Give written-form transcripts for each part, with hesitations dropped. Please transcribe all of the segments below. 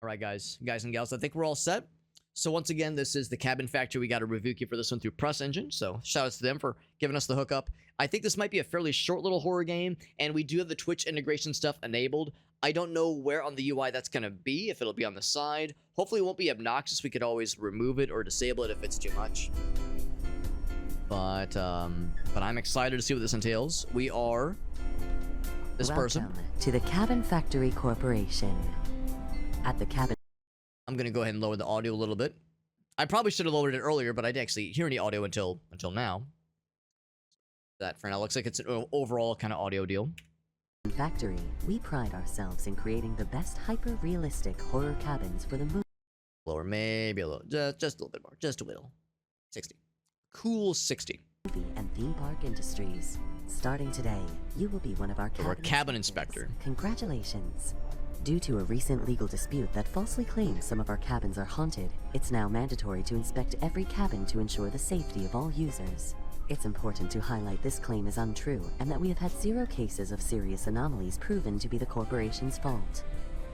All right, guys and gals, I think we're all set. So once again, this is the Cabin Factory. We got a review key for this one through Press Engine, so shout out to them for giving us the hookup. I think this might be a fairly short little horror game, and we do have the Twitch integration stuff enabled. I don't know where on the UI that's going to be, if it'll be on the side. Hopefully it won't be obnoxious. We could always remove it or disable it if it's too much. But I'm excited to see what this entails. We are this person. Welcome to the Cabin Factory Corporation. At the Cabin... I'm going to go ahead and lower the audio a little bit. I probably should have lowered it earlier, but I didn't actually hear any audio until now. That for now looks like it's an overall kind of audio deal. Factory, we pride ourselves in creating the best hyper-realistic horror cabins for the movie Lower, maybe a little, just a little bit more, just a little. 60. Cool 60. and theme park industries. Starting today, you will be one of our cabin inspector. Congratulations. Due to a recent legal dispute that falsely claims some of our cabins are haunted, it's now mandatory to inspect every cabin to ensure the safety of all users. It's important to highlight this claim is untrue and that we have had 0 cases of serious anomalies proven to be the corporation's fault.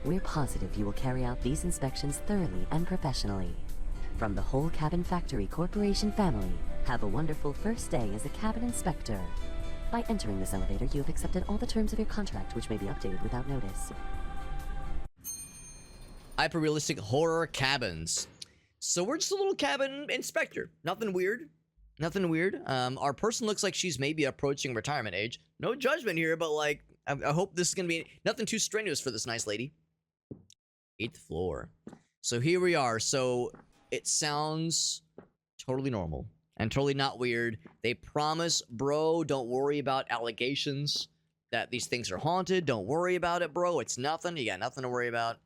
We're positive you will carry out these inspections thoroughly and professionally. From the whole Cabin Factory Corporation family, have a wonderful first day as a cabin inspector. By entering this elevator, you have accepted all the terms of your contract, which may be updated without notice. Hyper-realistic horror cabins. So we're just a little cabin inspector. Nothing weird. Nothing weird. Our person looks like she's maybe approaching retirement age. No judgment here, but like, I hope this is gonna be nothing too strenuous for this nice lady. 8th floor. So here we are. So it sounds totally normal and totally not weird. They promise, bro, don't worry about allegations that these things are haunted. Don't worry about it, bro. It's nothing. You got nothing to worry about.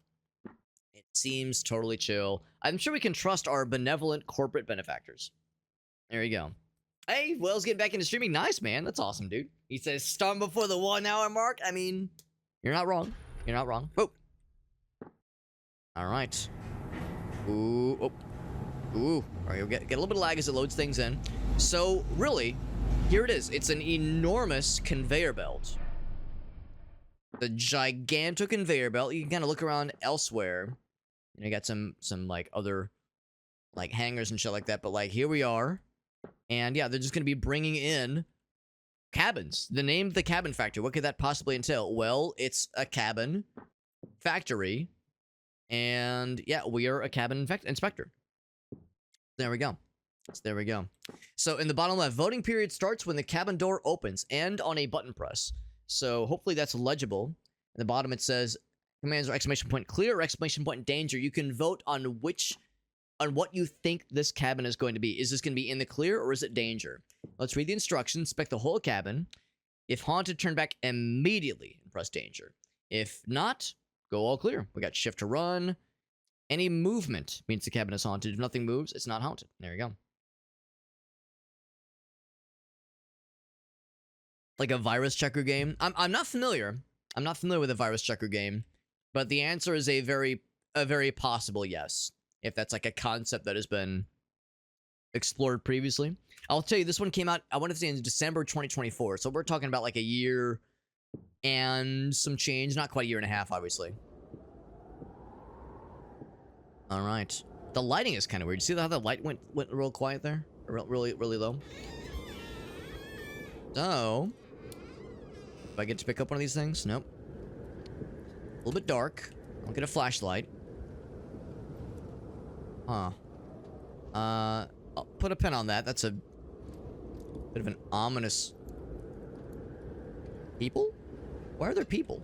It seems totally chill. I'm sure we can trust our benevolent corporate benefactors. There you go. Hey, Will's getting back into streaming. Nice, man. That's awesome, dude. He says, start before the 1 hour mark. I mean, you're not wrong. You're not wrong. Oh. All right. Ooh. Oh. Ooh. All right, we'll get a little bit of lag as it loads things in. So, really, here it is. It's an enormous conveyor belt. The gigantic conveyor belt. You can kind of look around elsewhere. You got some like other like hangars and shit like that. But like here we are. And yeah, they're just going to be bringing in cabins. The name of the Cabin Factory, what could that possibly entail? Well, it's a cabin factory. And yeah, we are a cabin inspector. There we go. So there we go. So in the bottom left, voting period starts when the cabin door opens and on a button press. So hopefully that's legible. In the bottom it says commands or exclamation point clear or exclamation point danger. You can vote on what you think this cabin is going to be. Is this going to be in the clear or is it danger? Let's read the instructions. Inspect the whole cabin. If haunted, turn back immediately and press danger. If not, go all clear. We got shift to run. Any movement means the cabin is haunted. If nothing moves, it's not haunted. There you go. Like a virus checker game. I'm not familiar. I'm not familiar with a virus checker game, but the answer is a very possible yes. If that's like a concept that has been explored previously. I'll tell you, this one came out, I want to say in December 2024. So we're talking about like a year and some change. Not quite a year and a half, obviously. All right. The lighting is kind of weird. You see how the light went real quiet there? Really low? So, do I get to pick up one of these things? Nope. A little bit dark. I'll get a flashlight. Huh. I'll put a pin on that. That's a bit of an ominous... People? Why are there people?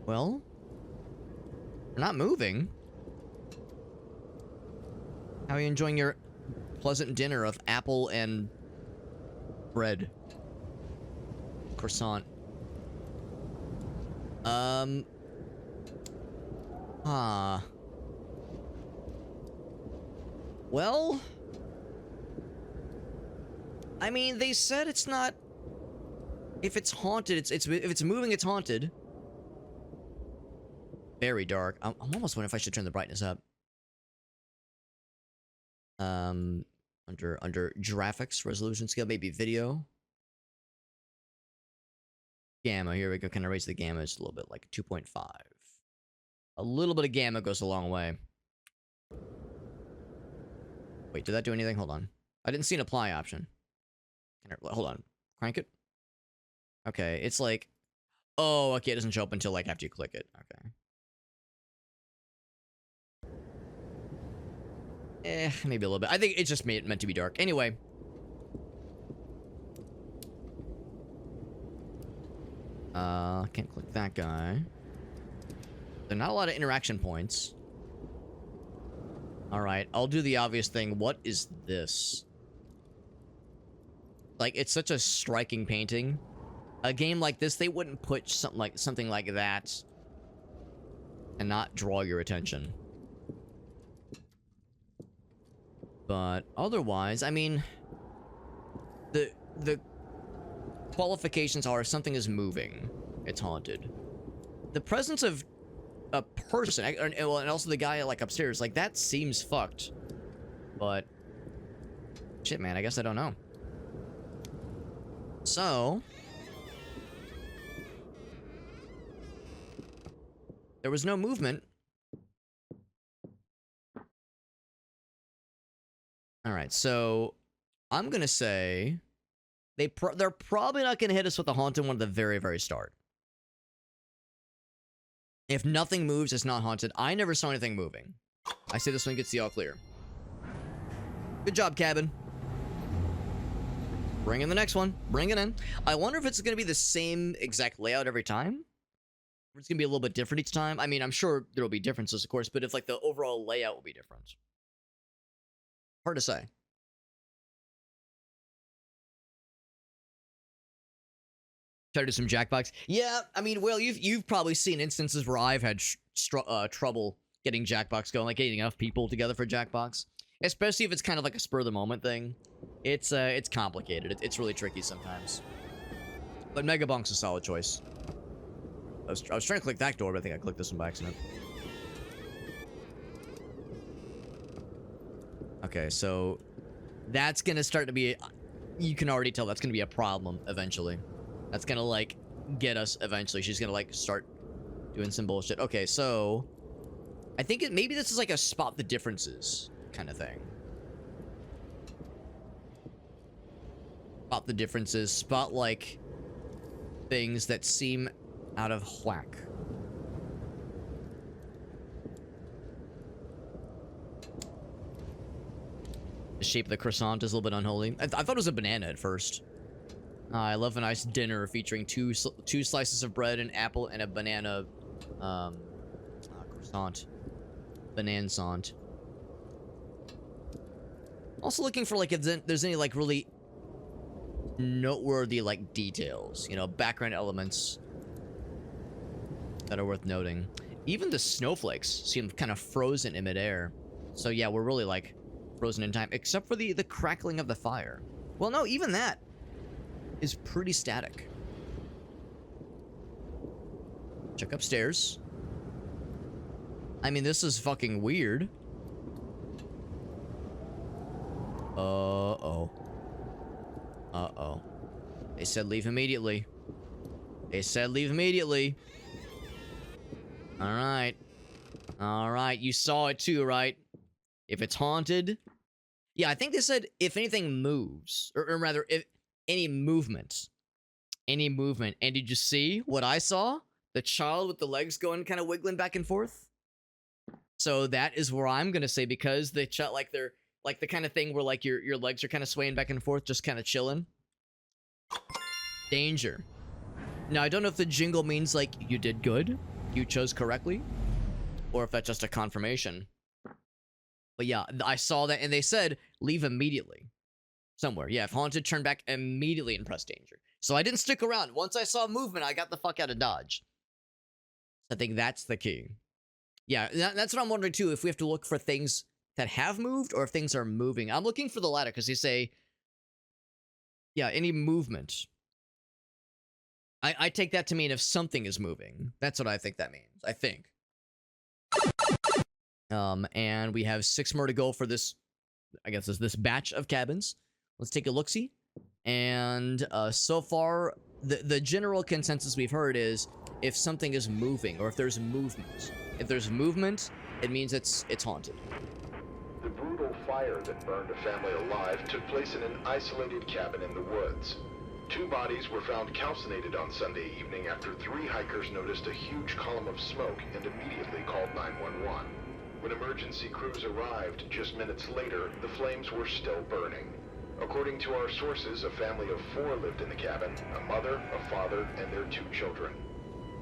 Well, they're not moving. How are you enjoying your pleasant dinner of apple and bread? Croissant. Well, I mean, they said it's not. If it's haunted, if it's moving, it's haunted. Very dark. I'm almost wondering if I should turn the brightness up. Under graphics resolution scale, maybe video. Gamma, here we go. Can I raise the gamma just a little bit, like 2.5? A little bit of gamma goes a long way. Wait, did that do anything? Hold on. I didn't see an apply option. Hold on. Crank it. Okay, it's like... Oh, okay, it doesn't show up until, like, after you click it. Okay. Maybe a little bit. I think it's just meant to be dark. Anyway. Can't click that guy. There are not a lot of interaction points. Alright, I'll do the obvious thing. What is this? Like, it's such a striking painting. A game like this, they wouldn't put something like that and not draw your attention. But otherwise, I mean, the qualifications are something is moving, it's haunted. The presence of a person, and also the guy like upstairs, like that seems fucked. But shit, man, I guess I don't know. So there was no movement. All right, so I'm gonna say they're probably not gonna hit us with the haunted one at the very, very start. If nothing moves, it's not haunted. I never saw anything moving. I say this one gets the all clear. Good job, cabin. Bring in the next one. Bring it in. I wonder if it's gonna be the same exact layout every time. Or it's gonna be a little bit different each time. I mean, I'm sure there will be differences, of course, but if like the overall layout will be different. Hard to say. Try to do some Jackbox. Yeah, I mean, well, you've probably seen instances where I've had trouble getting Jackbox going, like getting enough people together for Jackbox. Especially if it's kind of like a spur of the moment thing. It's complicated. It's really tricky sometimes. But Megabonk's a solid choice. I was trying to click that door, but I think I clicked this one by accident. Okay, so that's gonna start to be, you can already tell that's gonna be a problem eventually. That's gonna like get us eventually. She's gonna like start doing some bullshit. Okay, so I think maybe this is like a spot the differences kind of thing. Spot the differences, spot like things that seem out of whack. The shape of the croissant is a little bit unholy. I thought it was a banana at first. I love a nice dinner featuring two slices of bread, an apple, and a banana croissant. Banansant. Also looking for like if there's any like really noteworthy like details, you know, background elements that are worth noting. Even the snowflakes seem kind of frozen in midair. So yeah, we're really like frozen in time, except for the crackling of the fire. Well, no, even that is pretty static. Check upstairs. I mean, this is fucking weird. Uh-oh. Uh-oh. They said leave immediately. They said leave immediately. Alright. Alright, you saw it too, right? If it's haunted... Yeah, I think they said if anything moves, or rather, if any movement. Any movement. And did you see what I saw? The child with the legs going kind of wiggling back and forth? So that is where I'm gonna say, because the child, like they're, like the kind of thing where like your legs are kind of swaying back and forth, just kind of chilling. Danger. Now, I don't know if the jingle means like you did good, you chose correctly, or if that's just a confirmation. But yeah, I saw that, and they said, leave immediately. Somewhere. Yeah, if haunted, turn back immediately and press danger. So I didn't stick around. Once I saw movement, I got the fuck out of Dodge. I think that's the key. Yeah, that's what I'm wondering too, if we have to look for things that have moved, or if things are moving. I'm looking for the latter, because they say, yeah, any movement. I take that to mean if something is moving. That's what I think that means. I think. And we have 6 more to go for this, I guess, this batch of cabins. Let's take a look-see. And so far, the general consensus we've heard is if something is moving or if there's movement. If there's movement, it means it's haunted. The brutal fire that burned a family alive took place in an isolated cabin in the woods. 2 bodies were found calcinated on Sunday evening after 3 hikers noticed a huge column of smoke and immediately called 911. When emergency crews arrived just minutes later, the flames were still burning. According to our sources, a family of 4 lived in the cabin, a mother, a father, and their 2 children.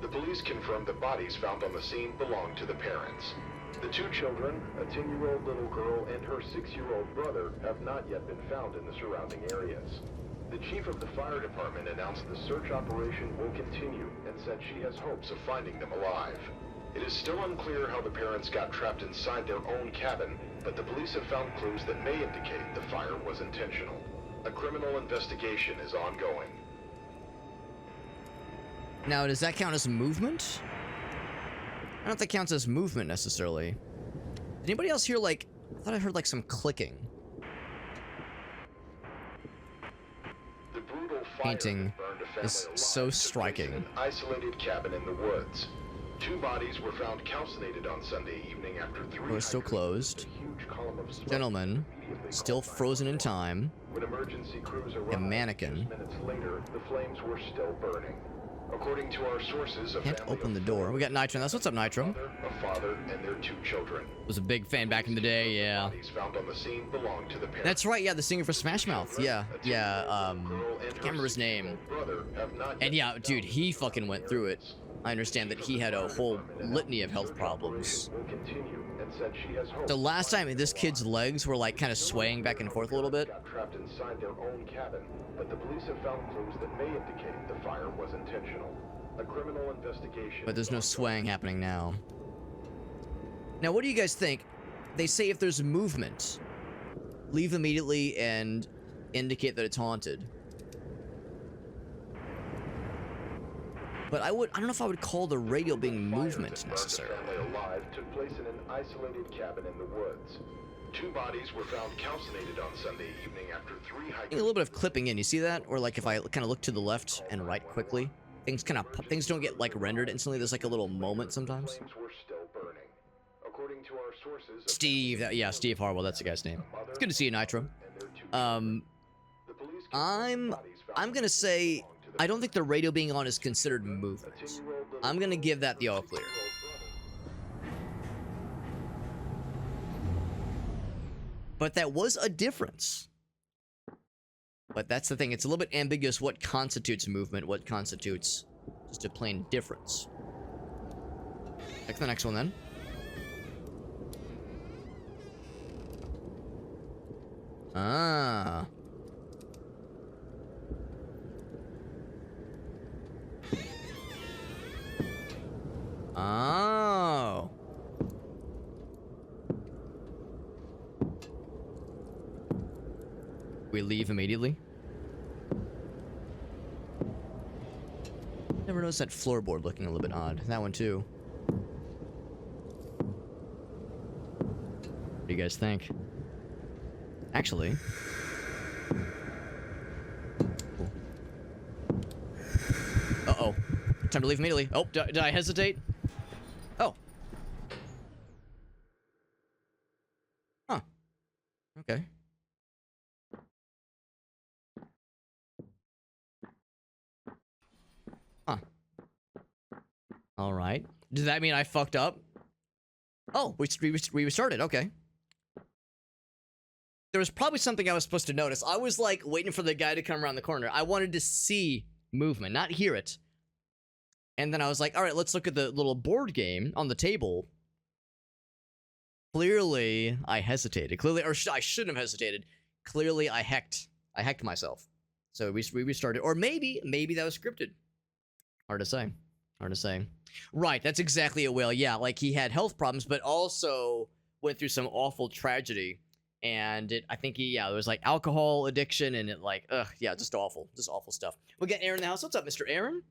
The police confirmed the bodies found on the scene belonged to the parents. The 2 children, a 10-year-old little girl and her 6-year-old brother, have not yet been found in the surrounding areas. The chief of the fire department announced the search operation will continue and said she has hopes of finding them alive. It is still unclear how the parents got trapped inside their own cabin, but the police have found clues that may indicate the fire was intentional. A criminal investigation is ongoing. Now, does that count as movement? I don't know if that counts as movement necessarily. Did anybody else hear, like, I thought I heard like some clicking. The brutal fire Painting that burned a family is alive so took place striking. in an isolated cabin in the woods. 2 bodies were found calcinated on Sunday evening after 3 Doors still hikers closed. noticed a huge column of smoke Gentleman, immediately still called frozen in 911. time. When emergency crews arrived, mannequin. just minutes later, the flames were still burning. According to our sources, a Can't family open of the door. 4 We got Nitro. That's what's up, Nitro. mother, a father, and their 2 children. Was a big fan back in the day, yeah. Bodies found on the scene belonged to the parents. That's right, yeah, the singer for Smash Mouth. Yeah, yeah, I can't remember his name. And yeah, dude, he fucking went through it. I understand that he had a whole litany of health problems. The last time this kid's legs were like kind of swaying back and forth a little bit. Got trapped inside their own cabin, but the police have found clues that may indicate the fire was intentional. A criminal investigation. But there's no swaying happening now. Now, what do you guys think? They say if there's movement, leave immediately and indicate that it's haunted. But I don't know if I would call the radio being movement necessarily. The family alive took place in an isolated cabin in the woods. 2 bodies were found calcinated on Sunday evening after 3 A hikers. little bit of clipping in, you see that? Or like if I kind of look to the left and right quickly, things don't get like rendered instantly. There's like a little moment sometimes. Flames were still burning. According to our sources, a Steve, yeah, Steve Harwell, that's the guy's name. It's good to see you, Nitro. and their 2 the police I'm gonna say I don't think the radio being on is considered movement. I'm gonna give that the all clear. But that was a difference. But that's the thing, it's a little bit ambiguous what constitutes movement, what constitutes just a plain difference. Check the next one then. Ah. Oh. We leave immediately? Never noticed that floorboard looking a little bit odd. That one too. What do you guys think? Actually. Uh-oh. Time to leave immediately. Oh, did I hesitate? Oh. Huh. Okay. Huh. All right. Does that mean I fucked up? Oh, we restarted. Okay. There was probably something I was supposed to notice. I was like waiting for the guy to come around the corner. I wanted to see movement, not hear it. And then I was like, all right, let's look at the little board game on the table. Clearly, I hesitated. Clearly, or I shouldn't have hesitated. Clearly, I hecked myself. So we restarted. Or maybe that was scripted. Hard to say. Hard to say. Right, that's exactly it, Will. Yeah, like he had health problems, but also went through some awful tragedy. And I think there was like alcohol addiction and it like, yeah, just awful stuff. We got Aaron in the house. What's up, Mr. Aaron?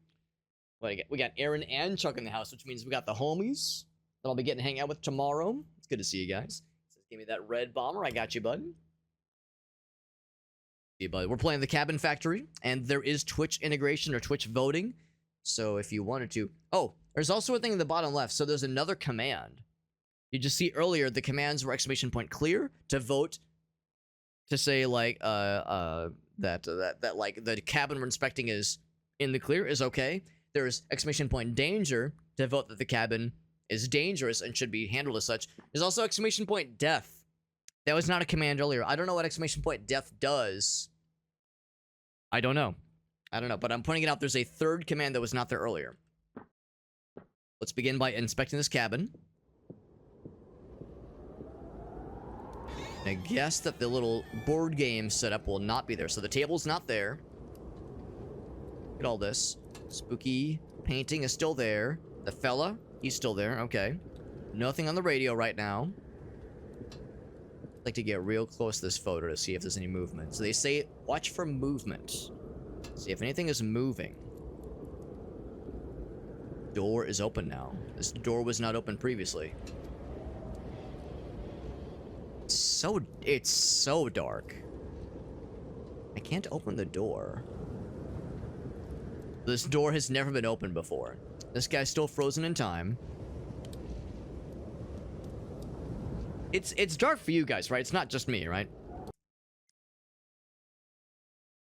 What do we got Aaron and Chuck in the house, which means we got the homies that I'll be getting to hang out with tomorrow. It's good to see you guys. Give me that red bomber. I got you, bud. Yeah, bud. We're playing the Cabin Factory, and there is Twitch integration or Twitch voting. So if you wanted to... Oh, there's also a thing in the bottom left. So there's another command. You just see earlier the commands were exclamation point clear to vote to say like that like the cabin we're inspecting is in the clear is okay. There's exclamation point danger to vote that the cabin is dangerous and should be handled as such. There's also exclamation point death. That was not a command earlier. I don't know what exclamation point death does. I don't know, but I'm pointing it out. There's a third command that was not there earlier. Let's begin by inspecting this cabin. I guess that the little board game setup will not be there. So the table's not there. Look at all this. Spooky painting is still there. The fella, he's still there. Okay. Nothing on the radio right now. I'd like to get real close to this photo to see if there's any movement. So they say, watch for movement. See if anything is moving. Door is open now. This door was not open previously. It's so dark. I can't open the door. This door has never been opened before. This guy's still frozen in time. It's dark for you guys, right? It's not just me, right?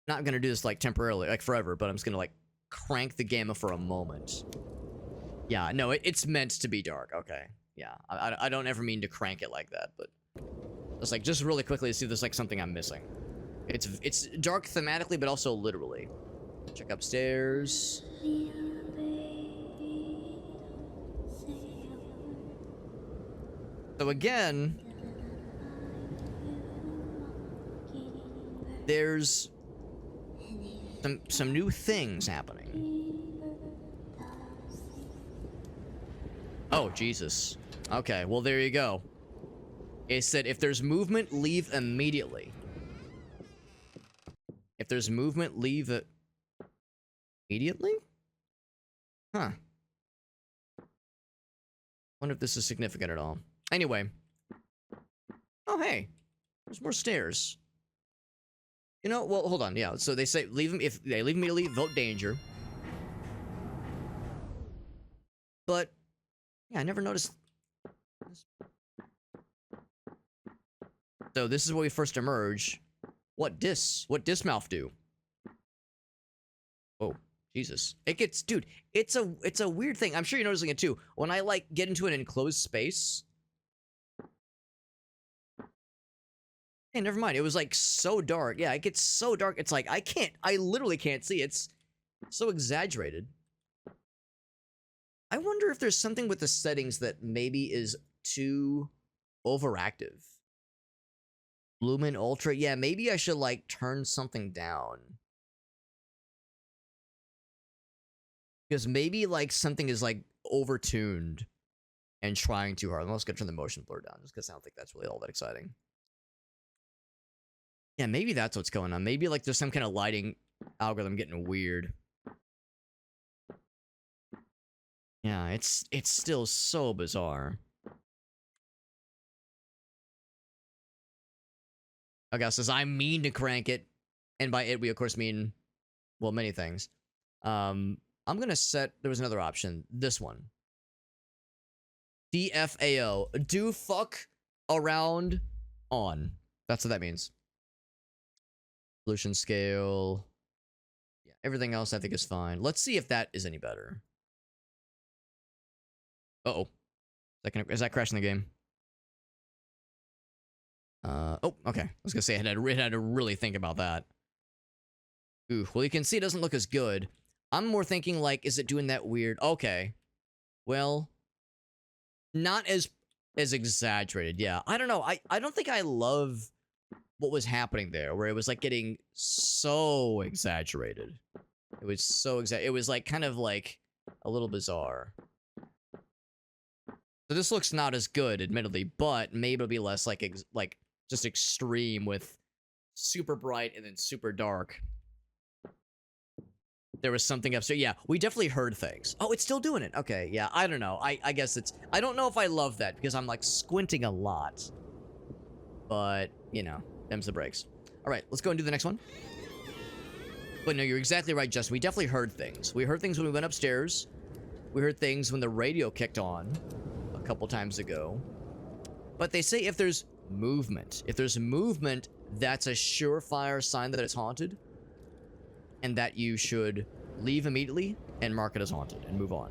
Not gonna do this like temporarily, like forever, but I'm just gonna like crank the game up for a moment. Yeah, no, it's meant to be dark. Okay, yeah, I don't ever mean to crank it like that, but it's like just really quickly to see if there's like something I'm missing. It's dark thematically, but also literally. Check upstairs. So again, there's some new things happening. Oh, Jesus. Okay, well, there you go. It said, if there's movement, leave immediately. If there's movement, leave it immediately? Huh. Wonder if this is significant at all. Anyway. Oh, hey. There's more stairs. You know, well, hold on. Yeah, so they say leave them. If they leave immediately, vote danger. But, yeah, I never noticed. So this is where we first emerge. What Dismouth do? Oh, Jesus. It gets, dude, it's a weird thing. I'm sure you're noticing it too. When I like get into an enclosed space. Hey, never mind. It was like so dark. Yeah, it gets so dark. It's like I literally can't see. It's so exaggerated. I wonder if there's something with the settings that maybe is too overactive. Lumen Ultra. Yeah, maybe I should like turn something down. Because maybe like something is like overtuned and trying too hard. I'm also gonna turn the motion blur down just because I don't think that's really all that exciting. Yeah, maybe that's what's going on. Maybe like there's some kind of lighting algorithm getting weird. Yeah, it's still so bizarre. Okay, says I mean to crank it, and by it we of course mean, well, many things. I'm gonna set. There was another option. This one. DFAO. Do fuck around on. That's what that means. Solution scale. Yeah, everything else I think is fine. Let's see if that is any better. Uh-oh. Is that crashing the game? Oh, okay. I was gonna say I had to really think about that. Ooh, well, you can see it doesn't look as good. I'm more thinking like, is it doing that weird? Okay. Well, not as exaggerated. Yeah, I don't know. I don't think I love what was happening there, where it was like getting so exaggerated. It was so it was like kind of like a little bizarre. So this looks not as good, admittedly, but maybe it'll be less like just extreme with super bright and then super dark. There was something up. So yeah, we definitely heard things. Oh, it's still doing it. Okay, yeah, I don't know. I guess it's... I don't know if I love that because I'm like squinting a lot. But, you know, them's the breaks. All right, let's go and do the next one. But no, you're exactly right, Justin. We definitely heard things. We heard things when we went upstairs. We heard things when the radio kicked on a couple times ago. But they say if there's movement, that's a surefire sign that it's haunted. And that you should leave immediately and mark it as haunted and move on.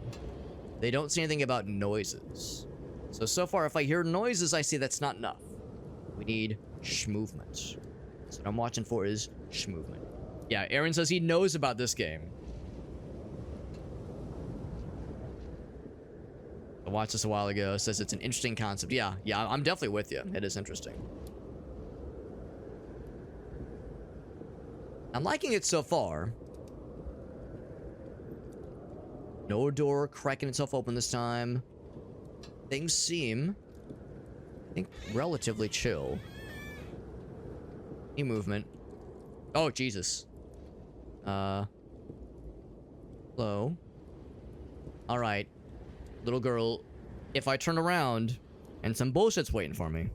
They don't say anything about noises. So far, if I hear noises, I see that's not enough. We need schmovement. So what I'm watching for is schmovement. Yeah, Aaron says he knows about this game. I watched this a while ago. Says it's an interesting concept. Yeah, I'm definitely with you. It is interesting. I'm liking it so far. No door cracking itself open this time. Things seem, I think, relatively chill. Any movement. Oh, Jesus. Hello. Alright. Little girl, if I turn around and some bullshit's waiting for me.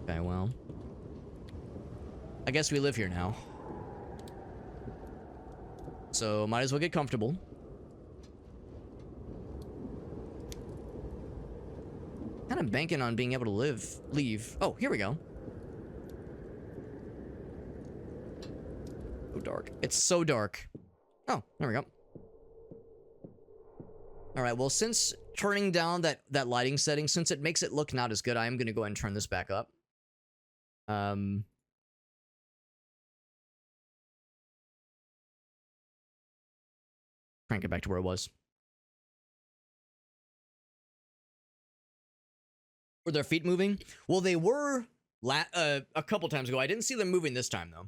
Okay, well. I guess we live here now. So, might as well get comfortable. Kind of banking on being able to leave. Oh, here we go. So dark. It's so dark. Oh, there we go. Alright, well, since turning down that lighting setting, since it makes it look not as good, I am going to go ahead and turn this back up. Crank it back to where it was. Were their feet moving? Well, they were a couple times ago. I didn't see them moving this time, though.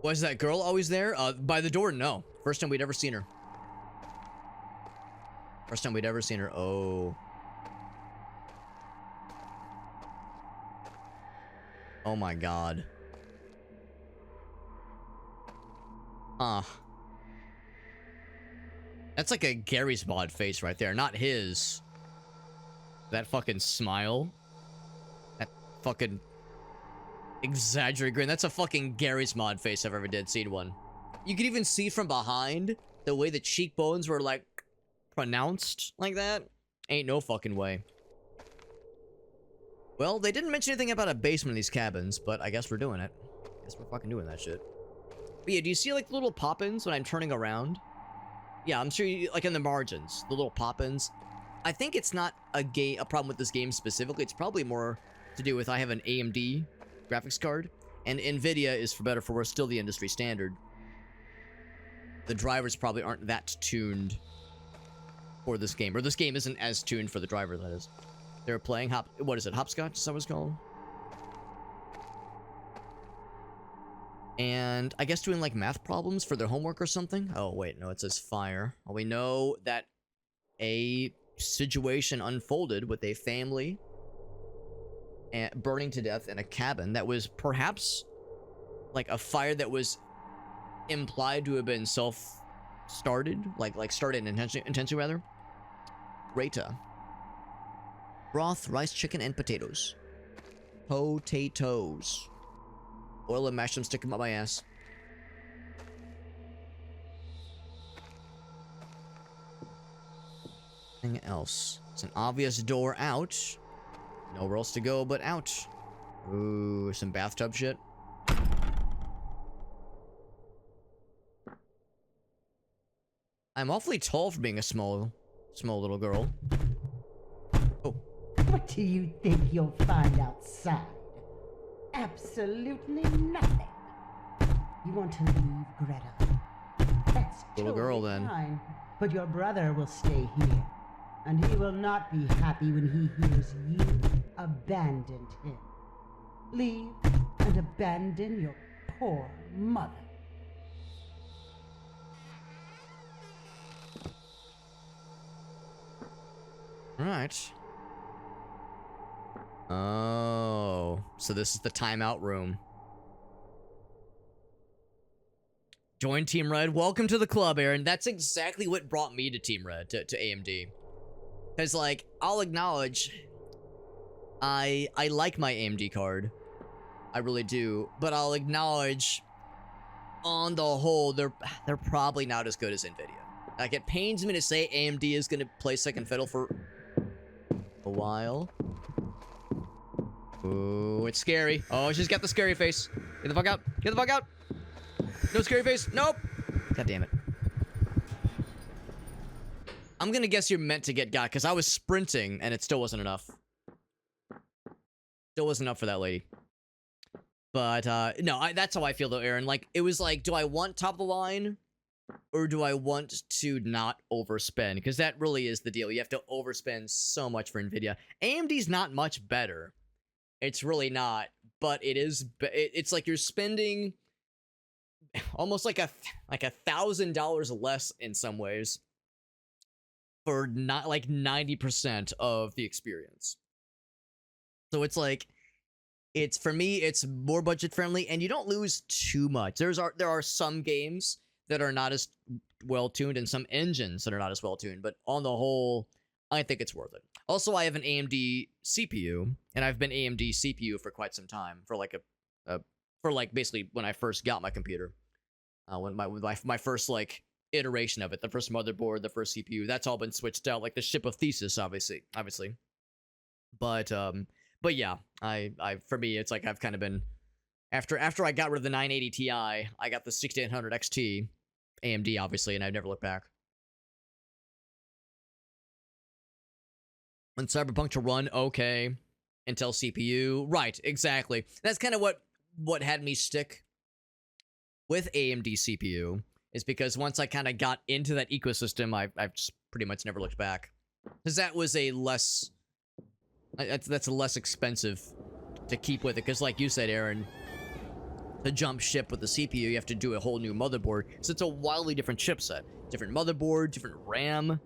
Was that girl always there? By the door? No. First time we'd ever seen her. First time we'd ever seen her. Oh. Oh my god. That's like a Gary's mod face right there, not his. That fucking smile. That fucking exaggerated grin. That's a fucking Gary's mod face I've ever seen one. You could even see from behind the way the cheekbones were like pronounced like that. Ain't no fucking way. Well, they didn't mention anything about a basement in these cabins, but I guess we're doing it. Guess we're fucking doing that shit. But yeah, do you see like the little pop-ins when I'm turning around? Yeah, I'm sure you, like in the margins, the little pop-ins. I think it's not a problem with this game specifically. It's probably more to do with I have an AMD graphics card, and Nvidia is, for better or for worse, still the industry standard. The drivers probably aren't that tuned for this game, or this game isn't as tuned for the driver, that is. They're playing what is it, hopscotch? Is that what it's called? And I guess doing like math problems for their homework or something. Oh wait, no, it says fire. Well, we know that a situation unfolded with a family burning to death in a cabin that was perhaps like a fire that was implied to have been self-started, like started intentionally rather. Rata. Broth, rice, chicken, and potatoes. Potatoes. Oil and mash them, stick them up my ass. Anything else? It's an obvious door out. Nowhere else to go but out. Ooh, some bathtub shit. I'm awfully tall for being a small little girl. Oh. What do you think you'll find outside? Absolutely nothing. You want to leave, Greta? That's Little girl, then. fine, but your brother will stay here, and he will not be happy when he hears you abandoned him. Leave and abandon your poor mother. Right. Oh, so this is the timeout room. Join Team Red. Welcome to the club, Aaron. That's exactly what brought me to Team Red, to AMD. Because, like, I'll acknowledge, I like my AMD card. I really do. But I'll acknowledge, on the whole, they're probably not as good as NVIDIA. Like, it pains me to say AMD is going to play second fiddle for a while. Ooh, it's scary. Oh, she's got the scary face. Get the fuck out. Get the fuck out. No scary face. Nope. God damn it. I'm gonna guess you're meant to get got, because I was sprinting, and it still wasn't enough. Still wasn't enough for that lady. But, no, that's how I feel, though, Aaron. Like, it was like, do I want top of the line? Or do I want to not overspend? Because that really is the deal. You have to overspend so much for NVIDIA. AMD's not much better. It's really not. But it is... It's like you're spending almost like $1,000 less in some ways for not like 90% of the experience. So it's like... It's, for me, it's more budget friendly, and you don't lose too much. There are some games that are not as well tuned, and some engines that are not as well tuned, but on the whole, I think it's worth it. Also, I have an AMD CPU, and I've been AMD CPU for quite some time, for like basically when I first got my computer, when my first like iteration of it, the first motherboard, the first CPU, that's all been switched out, like the ship of Thesis, obviously. But yeah, for me, it's like I've kind of been, after I got rid of the 980 Ti, I got the 6800 XT, AMD obviously, and I've never looked back. And Cyberpunk to run okay, Intel CPU, right, exactly. That's kind of what had me stick with AMD CPU, is because once I kind of got into that ecosystem, I've just pretty much never looked back. Because that was a less... That's less expensive to keep with it, because like you said, Aaron, to jump ship with the CPU, you have to do a whole new motherboard, so it's a wildly different chipset. Different motherboard, different RAM,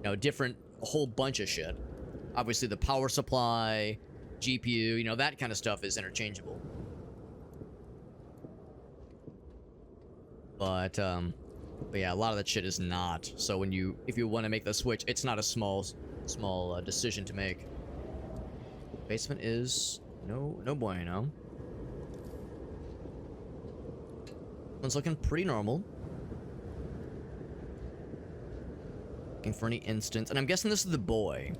a whole bunch of shit. Obviously, the power supply, GPU, that kind of stuff is interchangeable. But yeah, a lot of that shit is not. So if you want to make the switch, it's not a small decision to make. Basement is no bueno. One's looking pretty normal. Looking for any instance, and I'm guessing this is the boy.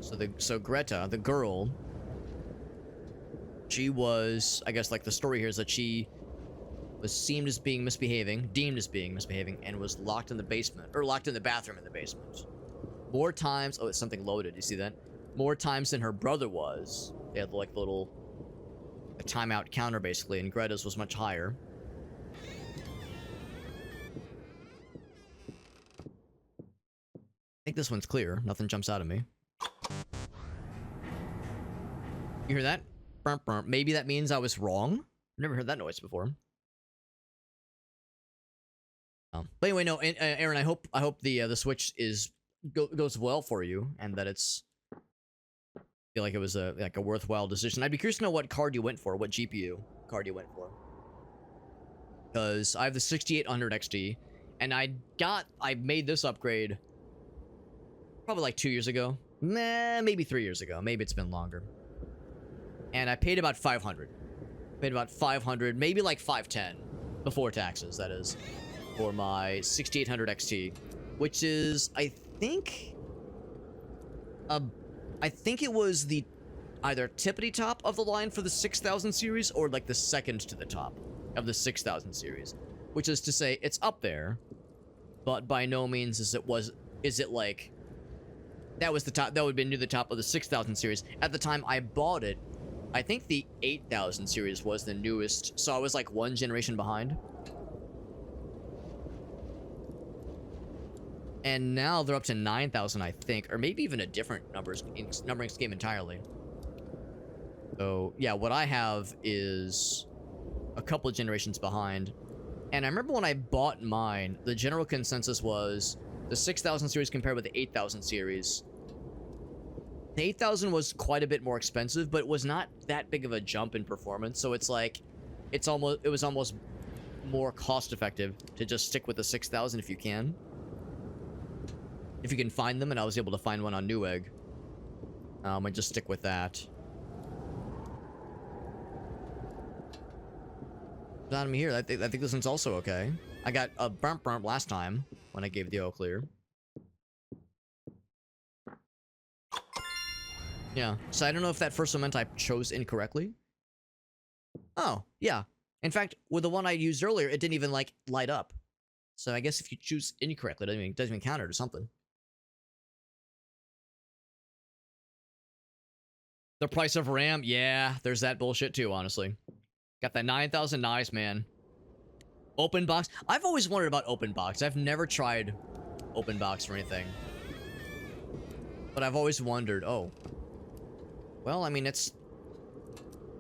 So Greta, the girl, she was, I guess, like the story here is that she was deemed as being misbehaving, and was locked in the basement, or locked in the bathroom in the basement. More times... Oh, it's something loaded. You see that? More times than her brother was. They had, like, a timeout counter, basically, and Greta's was much higher. I think this one's clear. Nothing jumps out at me. You hear that? Burp, burp. Maybe that means I was wrong? I've never heard that noise before. But anyway, no, Aaron, I hope the Switch goes well for you, and that I feel like it was a worthwhile decision. I'd be curious to know what card you went for, what GPU card you went for. Because I have the 6800 XT, and I made this upgrade probably like 2 years ago. Maybe 3 years ago. Maybe it's been longer. And I paid about 500. Paid about 500, maybe like 510, before taxes, that is, for my 6800 XT, which is, I think it was the either tippity top of the line for the 6000 series, or like the second to the top of the 6000 series, which is to say it's up there, but by no means is it like that was the top. That would have been near the top of the 6000 series. At the time I bought it, I think the 8000 series was the newest, so I was like one generation behind. And now they're up to 9,000, I think, or maybe even a different numbering scheme entirely. So yeah, what I have is a couple of generations behind. And I remember when I bought mine, the general consensus was the 6000 series compared with the 8000 series. The 8000 was quite a bit more expensive, but it was not that big of a jump in performance. So it's like, it was almost more cost effective to just stick with the 6000 if you can. If you can find them, and I was able to find one on Newegg. I just stick with that. Bottom here, I think this one's also okay. I got a burp last time when I gave the all clear. Yeah, so I don't know if that first cement I chose incorrectly. Oh, yeah. In fact, with the one I used earlier, it didn't even, like, light up. So I guess if you choose incorrectly, it doesn't even count it or something. The price of RAM? Yeah, there's that bullshit too, honestly. Got that 9,000 nice, man. Open box? I've always wondered about open box. I've never tried open box or anything. But I've always wondered, oh. Well, I mean, it's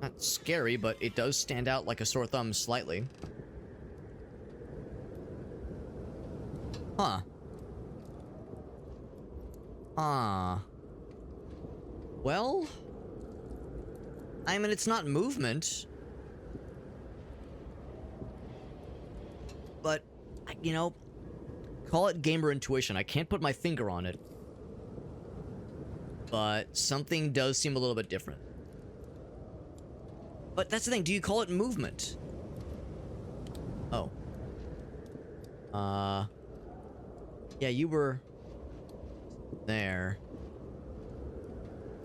not scary, but it does stand out like a sore thumb slightly. Huh. Well, I mean, it's not movement. But, you know, call it gamer intuition. I can't put my finger on it. But something does seem a little bit different. But that's the thing, do you call it movement? Oh. Yeah, you were there.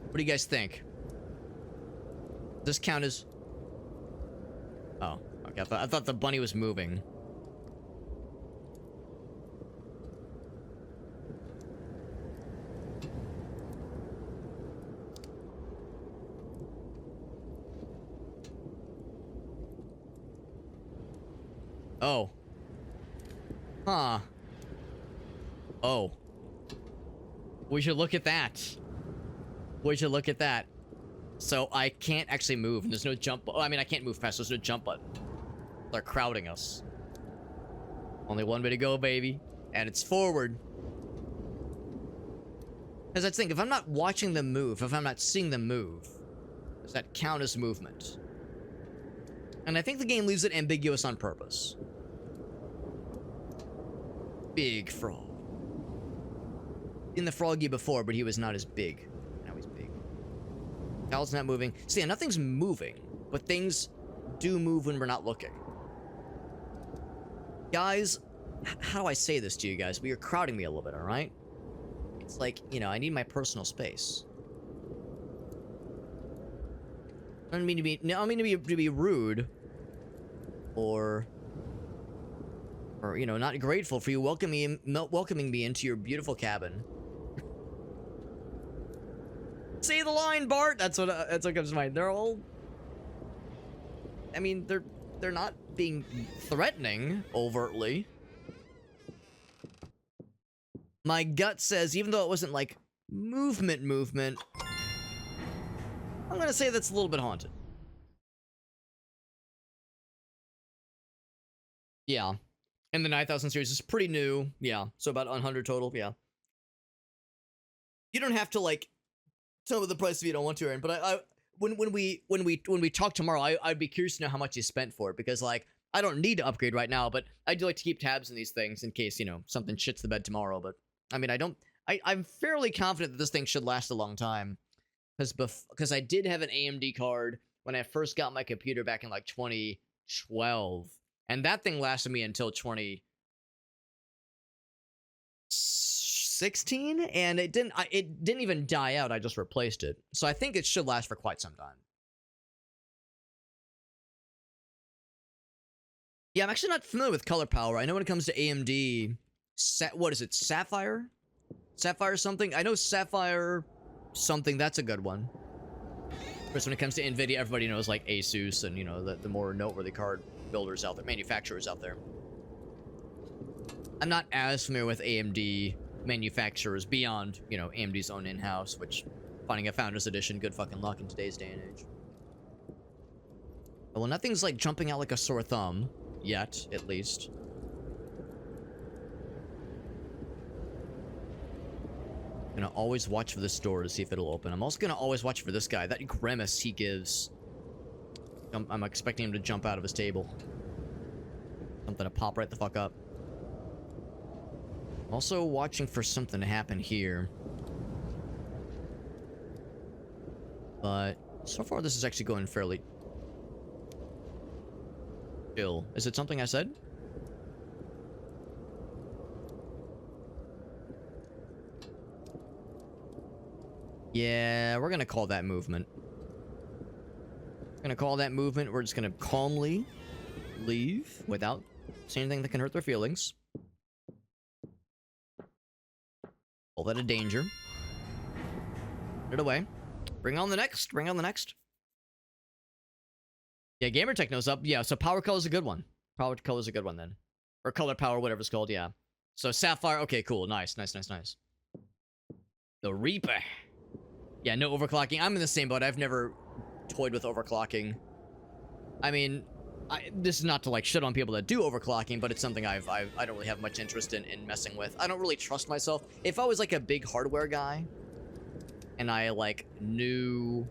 What do you guys think? Does this count as... Oh, okay, I thought the bunny was moving. Oh. Huh. Oh. We should look at that. We should look at that. So I can't actually move, and there's no jump. Oh, I mean, I can't move fast. There's no jump button. They're crowding us. Only one way to go, baby. And it's forward. Because I think, if I'm not watching them move, if I'm not seeing them move, does that count as movement? And I think the game leaves it ambiguous on purpose. Big frog. In the froggy before, but he was not as big. Now he's big. Cowl's not moving. See, nothing's moving, but things do move when we're not looking. Guys, how do I say this to you guys? But you're crowding me a little bit, alright? It's like, you know, I need my personal space. I don't mean to be, no, I mean to be rude. Or, you know, not grateful for you welcoming me into your beautiful cabin. Say the line, Bart. That's what comes to mind. They're all, I mean, they're not being threatening overtly. My gut says, even though it wasn't like movement, I'm gonna say that's a little bit haunted. Yeah. And the 9,000 series is pretty new. Yeah. So about 100 total. Yeah. You don't have to, like, tell me the price if you don't want to, Aaron. But when we talk tomorrow, I'd be curious to know how much you spent for it, because, like, I don't need to upgrade right now, but I do like to keep tabs on these things in case, you know, something shits the bed tomorrow. But I mean, I'm fairly confident that this thing should last a long time, because I did have an AMD card when I first got my computer back in like 2012. And that thing lasted me until 2016, and it didn't even die out. I just replaced it. So I think it should last for quite some time. Yeah, I'm actually not familiar with color power. I know when it comes to AMD, what is it, Sapphire? Sapphire something? I know Sapphire something, that's a good one. Of course, when it comes to NVIDIA, everybody knows, like, Asus and, you know, the more noteworthy card builders out there, manufacturers out there. I'm not as familiar with AMD manufacturers beyond, you know, AMD's own in-house, which, finding a Founders Edition, good fucking luck in today's day and age. Well, nothing's, like, jumping out like a sore thumb. Yet, at least. I'm gonna always watch for this door to see if it'll open. I'm also gonna always watch for this guy. That grimace he gives. I'm expecting him to jump out of his table. Something to pop right the fuck up. Also watching for something to happen here. But so far, this is actually going fairly chill. Is it something I said? Yeah, we're gonna call that movement. We're gonna call that movement. We're just gonna calmly leave without saying anything that can hurt their feelings. Call that a danger. Put it away. Bring on the next. Bring on the next. Yeah, Gamer Techno's up. Yeah, so Power Color's a good one. Power Color's a good one then. Or Color Power, whatever it's called, yeah. So Sapphire, okay, cool. Nice. The Reaper. Yeah, no overclocking. I'm in the same boat. I've never toyed with overclocking. I mean, this is not to like shit on people that do overclocking, but it's something I don't really have much interest in messing with. I don't really trust myself. If I was like a big hardware guy, and I like knew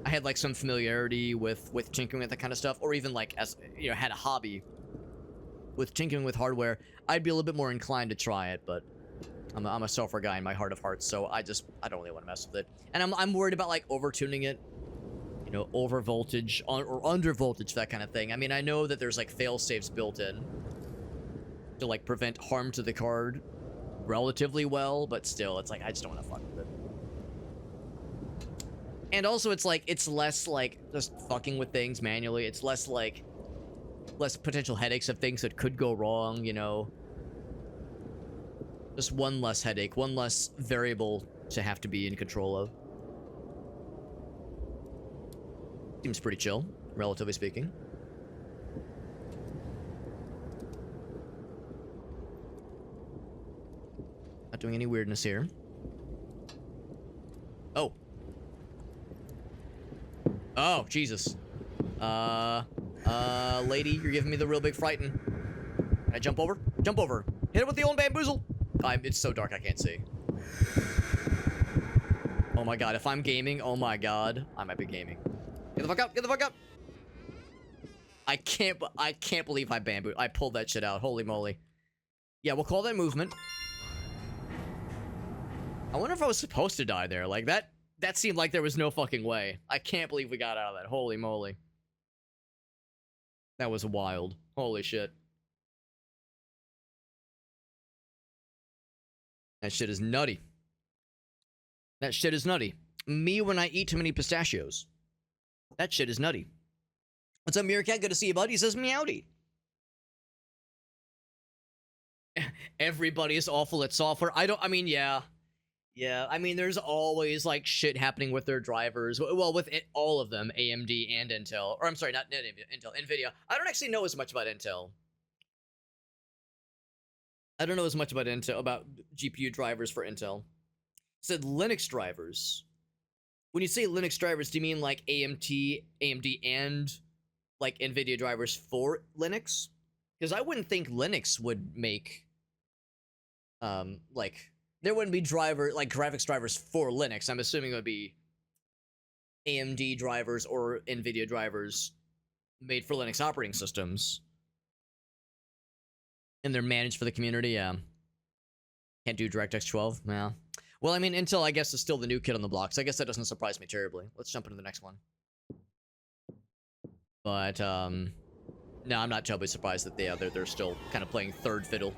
I had like some familiarity with tinkering with that kind of stuff, or even like as you know had a hobby with tinkering with hardware, I'd be a little bit more inclined to try it. But I'm a software guy in my heart of hearts, so I don't really want to mess with it. And I'm worried about like overtuning it, you know, over voltage or under voltage, that kind of thing. I mean, I know that there's like fail safes built in to like prevent harm to the card relatively well, but still, it's like I just don't want to fuck with it. And also, it's like, it's less like just fucking with things manually. It's less like, less potential headaches of things that could go wrong, you know. Just one less headache, one less variable to have to be in control of. Seems pretty chill, relatively speaking. Not doing any weirdness here. Oh. Oh, Jesus. Lady, you're giving me the real big frighten. Can I jump over? Jump over. Hit it with the old bamboozle. It's so dark I can't see. Oh my god, if I'm gaming, oh my god, I might be gaming. Get the fuck up, get the fuck up. I can't believe I pulled that shit out. Holy moly. Yeah, we'll call that movement. I wonder if I was supposed to die there. Like that seemed like there was no fucking way. I can't believe we got out of that. Holy moly. That was wild. Holy shit. That shit is nutty. That shit is nutty. Me when I eat too many pistachios. That shit is nutty. What's up, Meerkat? Good to see you, bud. He says meowdy. Everybody is awful at software. I mean, yeah. Yeah, I mean, there's always, like, shit happening with their drivers. Well, with all of them, AMD and Intel. Or, I'm sorry, not Intel, NVIDIA. I don't actually know as much about Intel. I don't know as much about Intel, about GPU drivers for Intel. It said Linux drivers. When you say Linux drivers, do you mean, like, AMD, and, like, NVIDIA drivers for Linux? Because I wouldn't think Linux would make, like... There wouldn't be graphics drivers for Linux. I'm assuming it would be AMD drivers or NVIDIA drivers made for Linux operating systems. And they're managed for the community, yeah. Can't do DirectX 12, yeah. Well, I mean, Intel, I guess, is still the new kid on the block, so I guess that doesn't surprise me terribly. Let's jump into the next one. But, no, I'm not terribly surprised that they're still kind of playing third fiddle.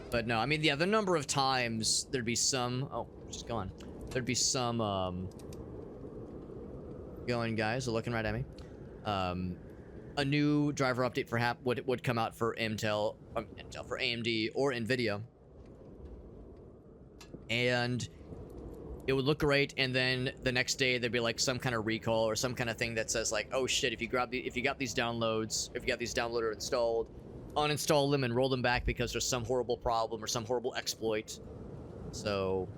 But no, I mean, yeah, the number of times there'd be some... Oh, she's gone. There'd be some, going, guys. They're looking right at me. A new driver update for HAP would come out for Intel, for AMD or NVIDIA. And it would look great, and then the next day there'd be like some kind of recall or some kind of thing that says like, oh shit, if you got these downloads, if you got these downloader installed, uninstall them and roll them back because there's some horrible problem or some horrible exploit. So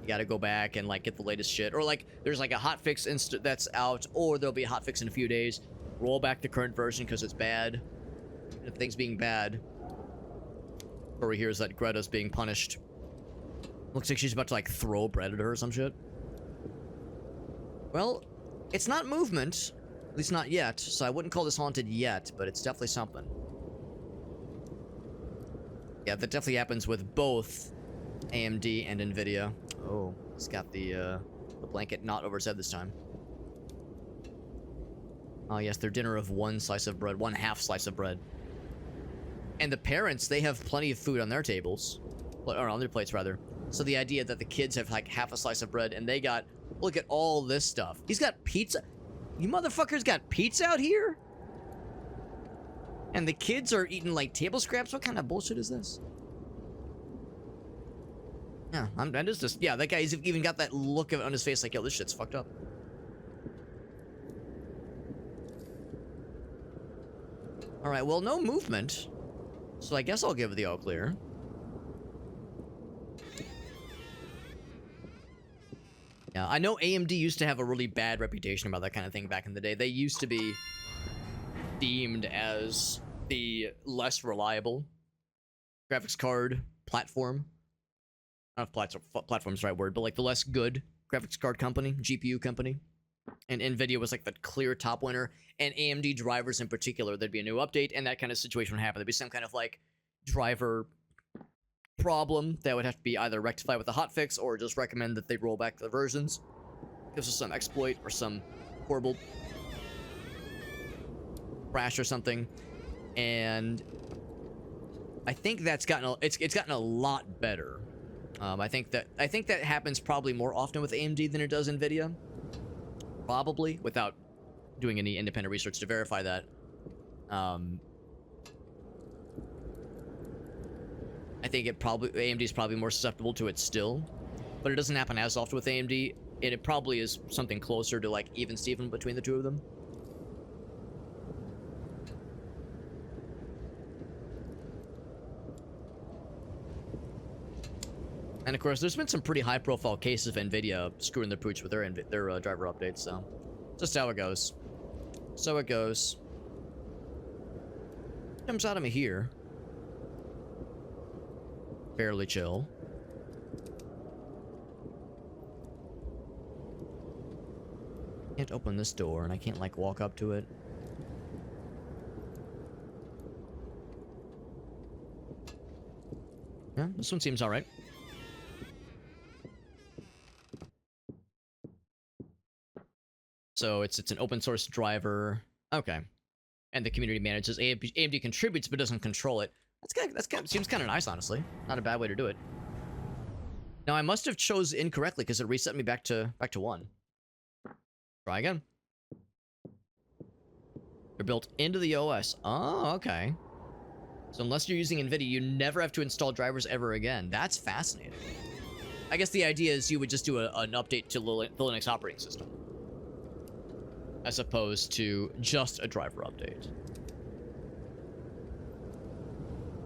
you gotta go back and like get the latest shit, or like there's like a hotfix that's out, or there'll be a hotfix in a few days. Roll back the current version because it's bad. And if things being bad, story here is that Greta's being punished. Looks like she's about to like throw bread at her or some shit. Well, it's not movement, at least not yet. So I wouldn't call this haunted yet, but it's definitely something. Yeah, that definitely happens with both AMD and NVIDIA. Oh, it's got the The blanket not over his head this time. Oh yes, their dinner of one slice of bread, one half slice of bread. And the parents, they have plenty of food on their tables. Or on their plates, rather. So the idea that the kids have like half a slice of bread and they got, look at all this stuff. He's got pizza. You motherfuckers got pizza out here? And the kids are eating like table scraps? What kind of bullshit is this? Yeah, that is just, yeah, that guy's even got that look on his face like, yo, this shit's fucked up. Alright, well, no movement. So I guess I'll give the all clear. Yeah, I know AMD used to have a really bad reputation about that kind of thing back in the day. They used to be deemed as the less reliable graphics card platform. I don't know if platform's the right word, but like the less good graphics card company, GPU company. And NVIDIA was like the clear top winner. And AMD drivers in particular, there'd be a new update and that kind of situation would happen. There'd be some kind of like driver problem that would have to be either rectified with a hotfix or just recommend that they roll back the versions. If there's some exploit or some horrible crash or something. And I think that's gotten it's gotten a lot better. I think that happens probably more often with AMD than it does NVIDIA. Probably, without doing any independent research to verify that. I think AMD is probably more susceptible to it still, but it doesn't happen as often with AMD, and it probably is something closer to like even Steven between the two of them. And of course, there's been some pretty high-profile cases of NVIDIA screwing their pooch with their driver updates, so just how it goes. So it goes. Comes out of me here. Fairly chill. Can't open this door, and I can't like walk up to it. Yeah, this one seems all right. So it's an open source driver. Okay. And the community manages. AMD contributes but doesn't control it. Seems kind of nice, honestly. Not a bad way to do it. Now I must have chose incorrectly because it reset me back to 1. Try again. They're built into the OS. Oh, okay. So unless you're using NVIDIA, you never have to install drivers ever again. That's fascinating. I guess the idea is you would just do an update to the Linux operating system, as opposed to just a driver update.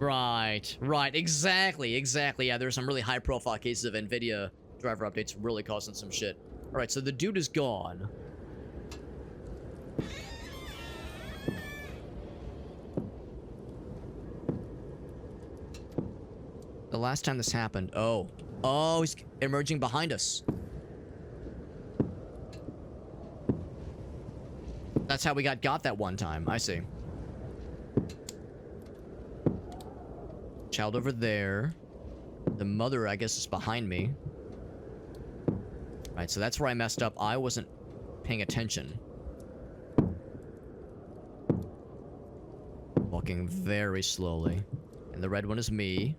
Right, exactly. Yeah, there's some really high-profile cases of NVIDIA driver updates really causing some shit. All right, so the dude is gone. The last time this happened, oh, he's emerging behind us. That's how we got that one time. I see. Child over there. The mother, I guess, is behind me. Right, so that's where I messed up. I wasn't paying attention. Walking very slowly. And the red one is me.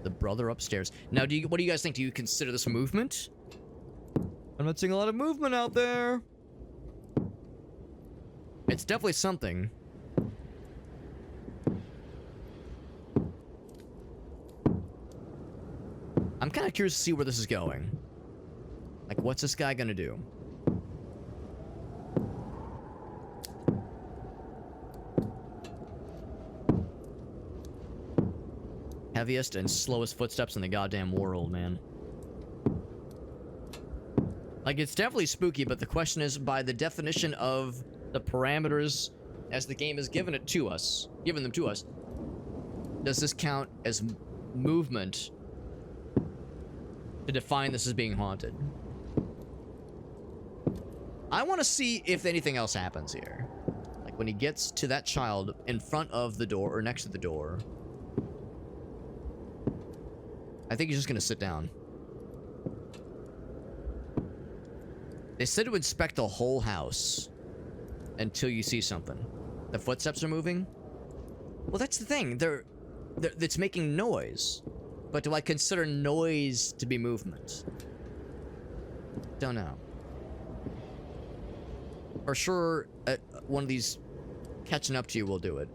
The brother upstairs. Now, what do you guys think? Do you consider this movement? I'm not seeing a lot of movement out there. It's definitely something. I'm kind of curious to see where this is going. Like, what's this guy gonna do? Heaviest and slowest footsteps in the goddamn world, man. Like, it's definitely spooky, but the question is, by the definition of the parameters as the game has given them to us, does this count as movement to define this as being haunted? I want to see if anything else happens here. Like when he gets to that child in front of the door or next to the door. I think he's just gonna sit down. They said to inspect the whole house until you see something. The footsteps are moving. Well, that's the thing. It's making noise. But do I consider noise to be movement? Don't know. For sure, one of these catching up to you will do it.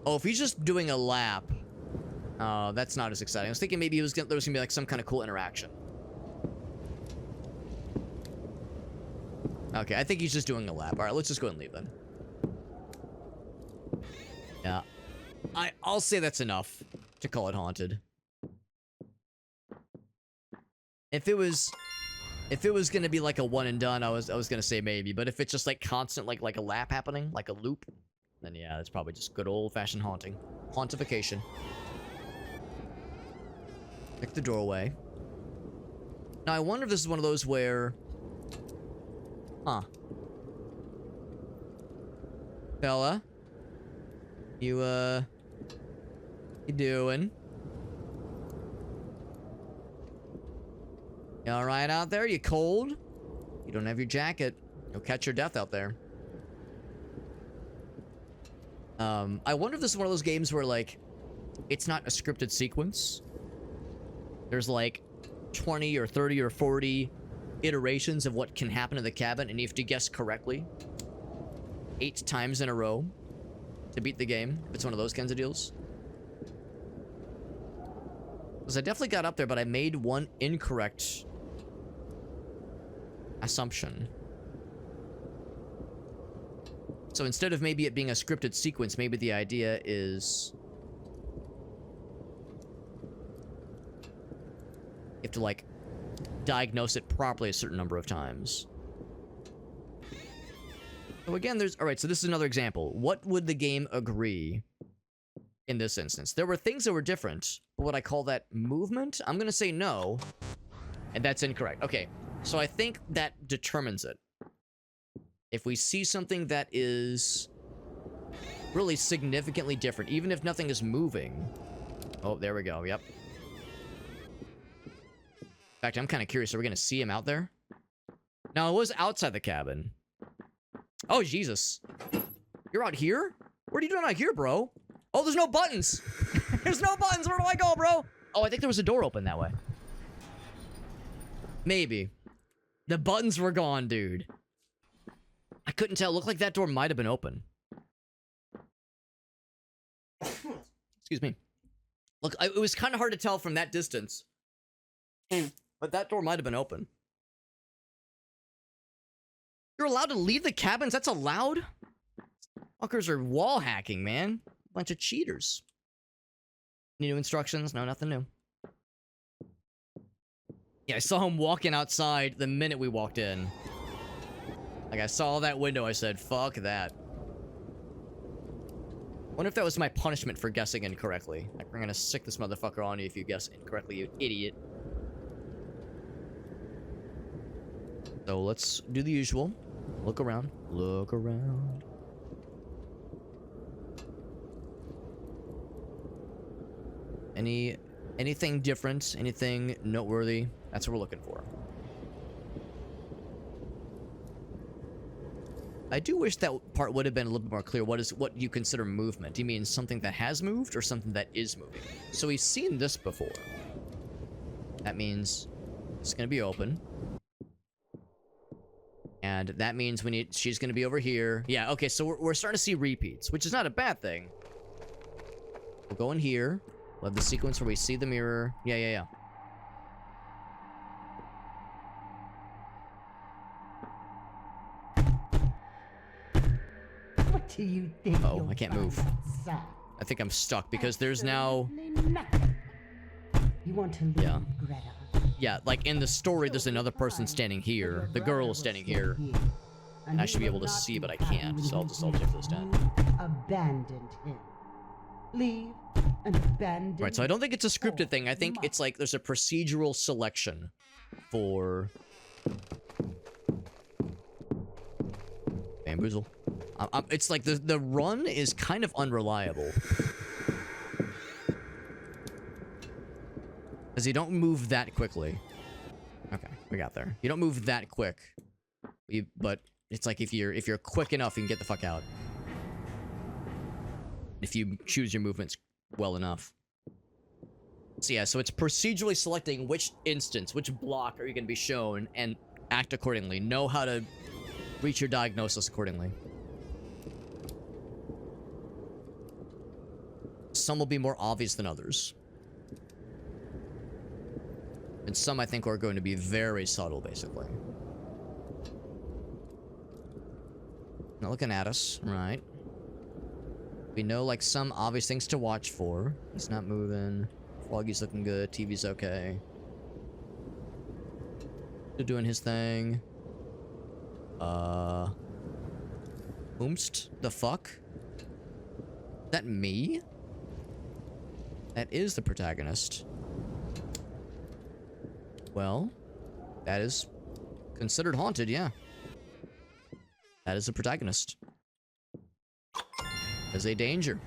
Oh, if he's just doing a lap, that's not as exciting. I was thinking maybe there was gonna be like some kind of cool interaction. Okay, I think he's just doing a lap. All right, let's just go ahead and leave then. Yeah, I'll say that's enough to call it haunted. If it was gonna be like a one and done, I was gonna say maybe. But if it's just like constant, like a lap happening, like a loop, then yeah, it's probably just good old-fashioned haunting, hauntification. Pick the doorway. Now I wonder if this is one of those where, huh? Fella, you doing? You all right out there? You cold? You don't have your jacket. You'll catch your death out there. I wonder if this is one of those games where, like, it's not a scripted sequence. There's, like, 20 or 30 or 40 iterations of what can happen in the cabin, and you have to guess correctly 8 times in a row to beat the game. If it's one of those kinds of deals. Because I definitely got up there, but I made one incorrect assumption. So instead of maybe it being a scripted sequence, maybe the idea is you have to, like, diagnose it properly a certain number of times. So again, all right, so this is another example. What would the game agree in this instance? There were things that were different, but would I call that movement? I'm gonna say no, and that's incorrect. Okay, so I think that determines it. If we see something that is really significantly different, even if nothing is moving. Oh, there we go, yep. In fact, I'm kind of curious, are we gonna see him out there? No, it was outside the cabin. Oh, Jesus. You're out here? What are you doing out here, bro? Oh, there's no buttons. There's no buttons. Where do I go, bro? Oh, I think there was a door open that way. Maybe. The buttons were gone, dude. I couldn't tell. It looked like that door might have been open. Excuse me. Look, it was kind of hard to tell from that distance. But that door might have been open. You're allowed to leave the cabins? That's allowed? Fuckers are wall hacking, man. Bunch of cheaters. Any new instructions? No, nothing new. Yeah, I saw him walking outside the minute we walked in. Like, I saw that window, I said, fuck that. Wonder if that was my punishment for guessing incorrectly. Like, we're gonna sick this motherfucker on you if you guess incorrectly, you idiot. So let's do the usual. Look around. Look around. Anything different? Anything noteworthy? That's what we're looking for. I do wish that part would have been a little bit more clear. What you consider movement? Do you mean something that has moved or something that is moving? So we've seen this before. That means it's gonna be open. And that means she's gonna be over here. Yeah, okay, so we're starting to see repeats, which is not a bad thing. We'll go in here. We'll have the sequence where we see the mirror. Yeah. What do you think? Oh, I can't move. Outside? I think I'm stuck because there's now... Absolutely nothing. You want to leave, Yeah. Greta? Yeah, like in the story, there's another person standing here. The girl is standing here. I should be able to see, but I can't, so I'll just take this down. Abandoned him. Leave and abandon. Right, so I don't think it's a scripted thing. I think it's like there's a procedural selection for... Bamboozle. It's like the run is kind of unreliable. Because you don't move that quickly. Okay, we got there. You don't move that quick. But it's like if you're quick enough, you can get the fuck out. If you choose your movements well enough. So yeah, so it's procedurally selecting which instance, which block are you going to be shown, and act accordingly. Know how to reach your diagnosis accordingly. Some will be more obvious than others. And some I think are going to be very subtle, basically. Not looking at us, right? We know, like, some obvious things to watch for. He's not moving. Froggy's looking good. TV's okay. Still doing his thing. Oomst? The fuck? Is that me? That is the protagonist. Well, that is considered haunted, yeah. That is the protagonist. As a danger.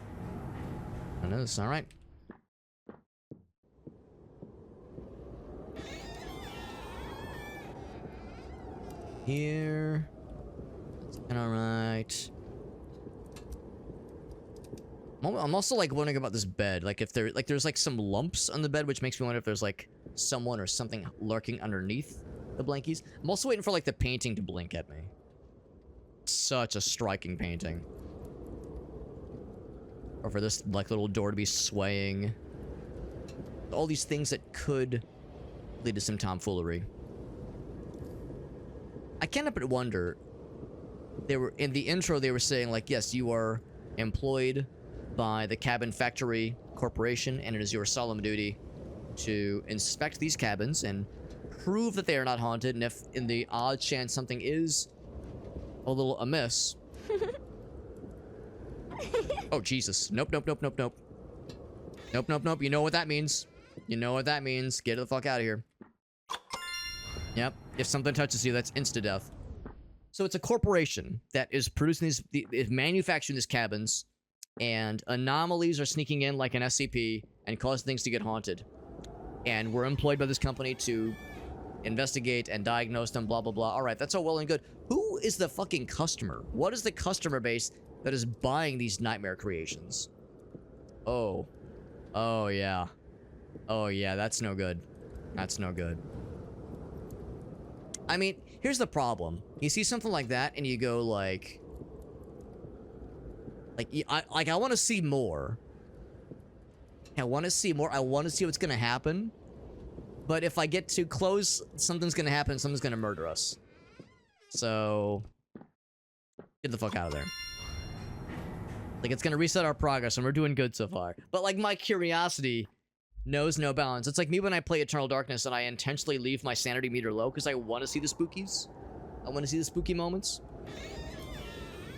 I know, it's alright. Here. It's alright. I'm also like wondering about this bed. Like if there's like some lumps on the bed, which makes me wonder if there's like someone or something lurking underneath the blankies. I'm also waiting for like the painting to blink at me. Such a striking painting. Or for this like little door to be swaying. All these things that could lead to some tomfoolery. I can't help but wonder. They were in the intro. They were saying like, yes, you are employed by the Cabin Factory Corporation, and it is your solemn duty to inspect these cabins and prove that they are not haunted. And if in the odd chance something is a little amiss. Oh Jesus! Nope, nope, nope, nope, nope. Nope, nope, nope. You know what that means. You know what that means. Get the fuck out of here. Yep. If something touches you, that's insta-death. So it's a corporation that is producing these, is manufacturing these cabins, and anomalies are sneaking in like an SCP and causing things to get haunted. And we're employed by this company to investigate and diagnose them, blah, blah, blah. All right, that's all well and good. Who is the fucking customer? What is the customer base that is buying these nightmare creations? Oh. Oh, yeah. Oh, yeah, that's no good. That's no good. I mean, here's the problem. You see something like that, and you go like I want to see more. I want to see more. I want to see what's gonna happen. But if I get too close, something's gonna happen. Someone's gonna murder us. So get the fuck out of there. Like, it's gonna reset our progress, and we're doing good so far. But like, my curiosity knows no bounds. It's like me when I play Eternal Darkness and I intentionally leave my sanity meter low because I want to see the spookies. I want to see the spooky moments.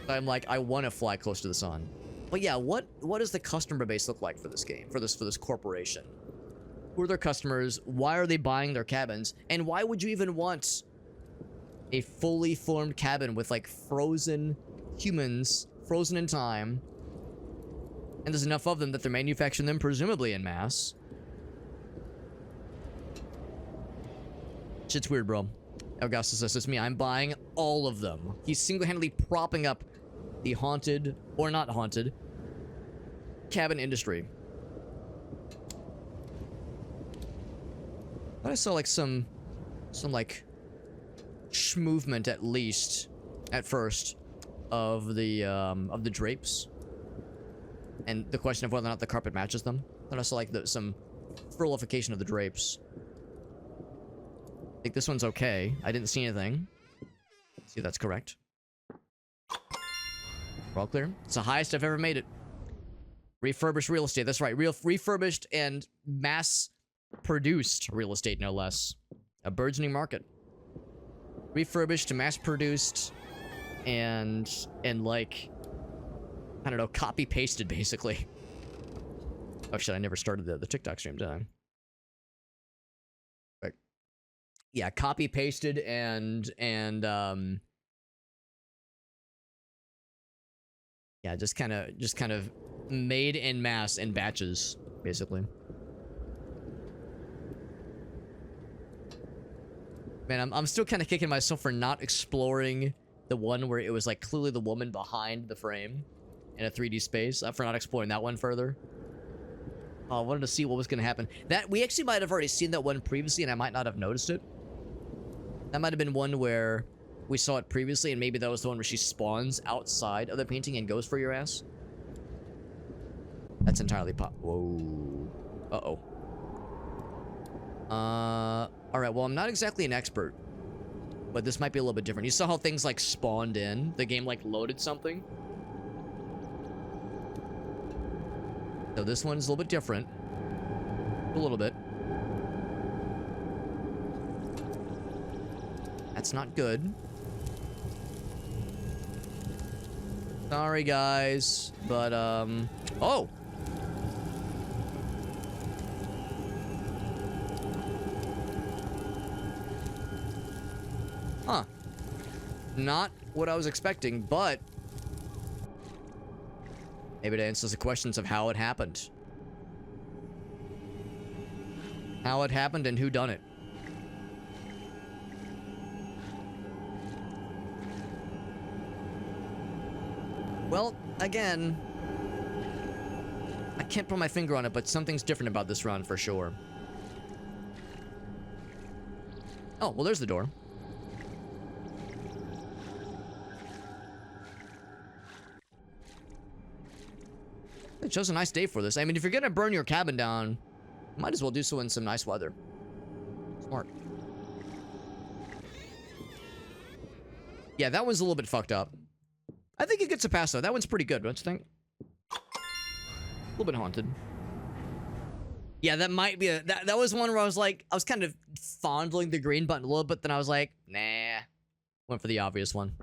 I'm like, I want to fly close to the sun. But yeah, what does the customer base look like for this game? For this corporation? Who are their customers? Why are they buying their cabins? And why would you even want a fully formed cabin with like frozen humans, frozen in time? And there's enough of them that they're manufacturing them presumably in mass. Shit's weird, bro. Augustus says, it's me. I'm buying all of them. He's single-handedly propping up the haunted, or not haunted, cabin industry. I saw like some like movement at least at first of the drapes, and the question of whether or not the carpet matches them. Then I saw like some frillification of the drapes. I think this one's okay. I didn't see anything. See if that's correct. We're all clear. It's the highest I've ever made it. Refurbished real estate. That's right. Refurbished and mass-produced real estate, no less. A burgeoning market. Refurbished, mass-produced, and like, I don't know, copy-pasted, basically. Oh shit, I never started the TikTok stream, did I? Yeah, copy pasted and yeah, just kind of made en masse in batches, basically. Man, I'm still kind of kicking myself for not exploring the one where it was like clearly the woman behind the frame in a 3D space. For not exploring that one further. I wanted to see what was going to happen. That we actually might have already seen that one previously, and I might not have noticed it. That might have been one where we saw it previously, and maybe that was the one where she spawns outside of the painting and goes for your ass. That's entirely Whoa. Uh-oh. Alright, well, I'm not exactly an expert, but this might be a little bit different. You saw how things, like, spawned in? The game, like, loaded something? So this one's a little bit different. A little bit. That's not good. Sorry, guys, but, oh! Huh. Not what I was expecting, but maybe it answers the questions of how it happened. How it happened and who done it. Well, again, I can't put my finger on it, but something's different about this run for sure. Oh, well, there's the door. It's just a nice day for this. I mean, if you're gonna burn your cabin down, might as well do so in some nice weather. Smart. Yeah, that one's a little bit fucked up. I think it gets a pass, though. That one's pretty good, don't you think? A little bit haunted. Yeah, that might be a... That was one where I was like... I was kind of fondling the green button a little bit, then I was like, nah. Went for the obvious one.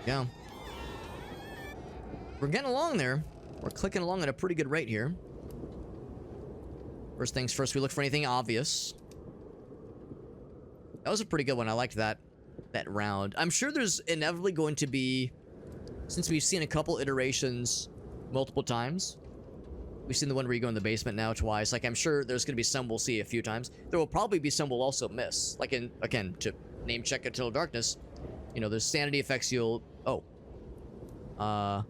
Yeah. We're getting along there. We're clicking along at a pretty good rate here. First things first, we look for anything obvious. That was a pretty good one. I liked that round. I'm sure there's inevitably going to be, since we've seen a couple iterations multiple times, we've seen the one where you go in the basement now twice. Like, I'm sure there's going to be some we'll see a few times. There will probably be some we'll also miss. Like, in, again, to name check Eternal Darkness, you know, there's sanity effects you'll... Oh. Huh.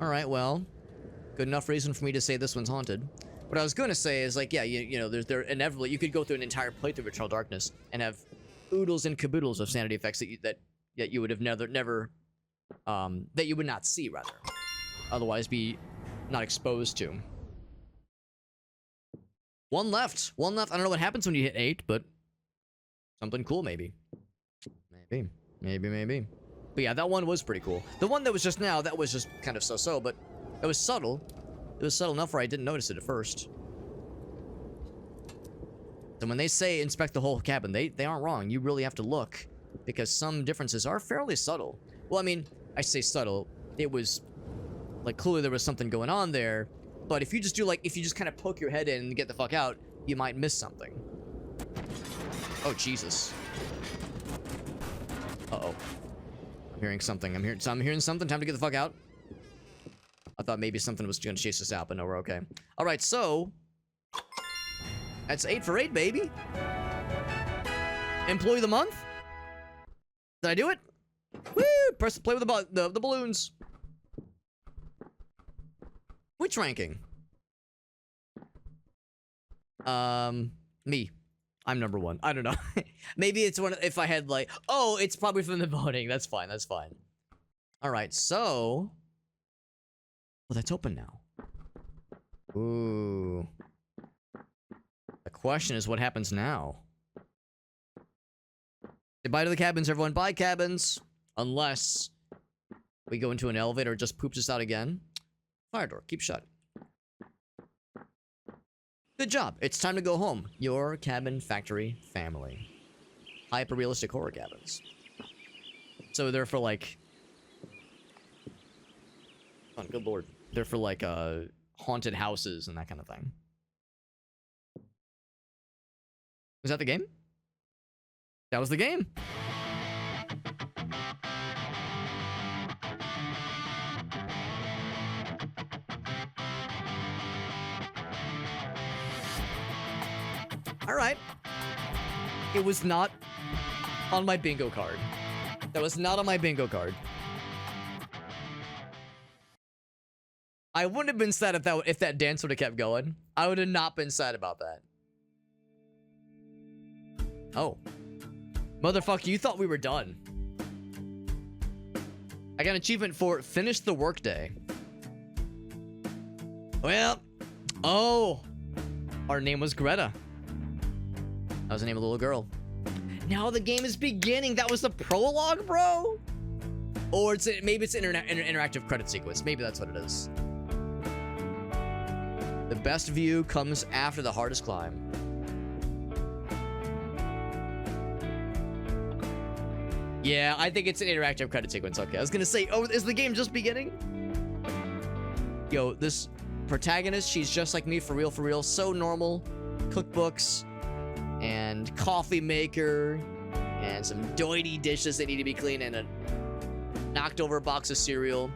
Alright, well, good enough reason for me to say this one's haunted. What I was going to say is, like, yeah, you know, there inevitably, you could go through an entire playthrough of Eternal Darkness and have oodles and caboodles of sanity effects that you would have never, that you would not see, rather. Otherwise be not exposed to. One left. One left. I don't know what happens when you hit 8, but something cool, maybe. Maybe. But yeah, that one was pretty cool. The one that was just now, that was just kind of so-so, but it was subtle. It was subtle enough where I didn't notice it at first. So when they say inspect the whole cabin, they aren't wrong. You really have to look, because some differences are fairly subtle. Well, I mean, I say subtle. It was, like, clearly there was something going on there. But if you just do, like, if you just kind of poke your head in and get the fuck out, you might miss something. Oh, Jesus. Uh-oh. I'm hearing something. I'm hearing something. Time to get the fuck out. I thought maybe something was going to chase us out, but no, we're okay. All right, so that's 8 for 8, baby. Employee of the month. Did I do it? Woo! Press play with the balloons. Which ranking? Me. I'm number 1. I don't know. Maybe it's one if I had like, oh, it's probably from the voting. That's fine. That's fine. All right, so. Well, that's open now. Ooh. The question is, what happens now? Say bye to the cabins, everyone. Bye, cabins. Unless we go into an elevator, it just poops us out again. Fire door, keep shut. Good job. It's time to go home. Your Cabin Factory family. Hyper-realistic horror cabins. So they're for like... Oh, good lord. They're for like, haunted houses and that kind of thing. Was that the game? That was the game. All right. It was not on my bingo card. That was not on my bingo card. I wouldn't have been sad if that dance would have kept going. I would have not been sad about that. Oh. Motherfucker, you thought we were done. I got an achievement for finish the workday. Well, oh. Our name was Greta. That was the name of the little girl. Now the game is beginning. That was the prologue, bro? Or maybe it's an interactive credit sequence. Maybe that's what it is. The best view comes after the hardest climb. Yeah, I think it's an interactive credit sequence. Okay, I was gonna say, oh, is the game just beginning? Yo, this protagonist, she's just like me, for real, so normal. Cookbooks, and coffee maker, and some doity dishes that need to be cleaned, and a knocked over box of cereal.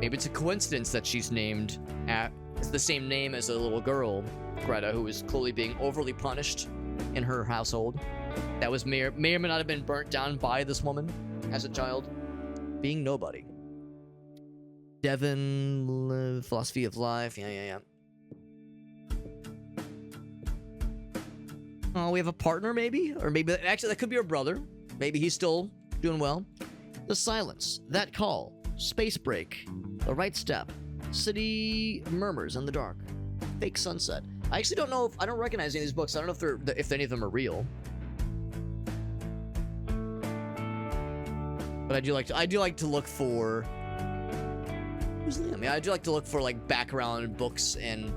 Maybe it's a coincidence that she's named it's the same name as a little girl, Greta, who is clearly being overly punished in her household. That was may or may not have been burnt down by this woman as a child. Being nobody. Devin, philosophy of life. Yeah. Oh, we have a partner, maybe? Or maybe, actually, that could be our brother. Maybe he's still doing well. The silence. That call. Space break. The right step. City murmurs in the dark. Fake sunset. I actually don't know if... I don't recognize any of these books. I don't know if any of them are real. But I do like to look for... Who's Liam? Yeah, I do like to look for, like, background books and...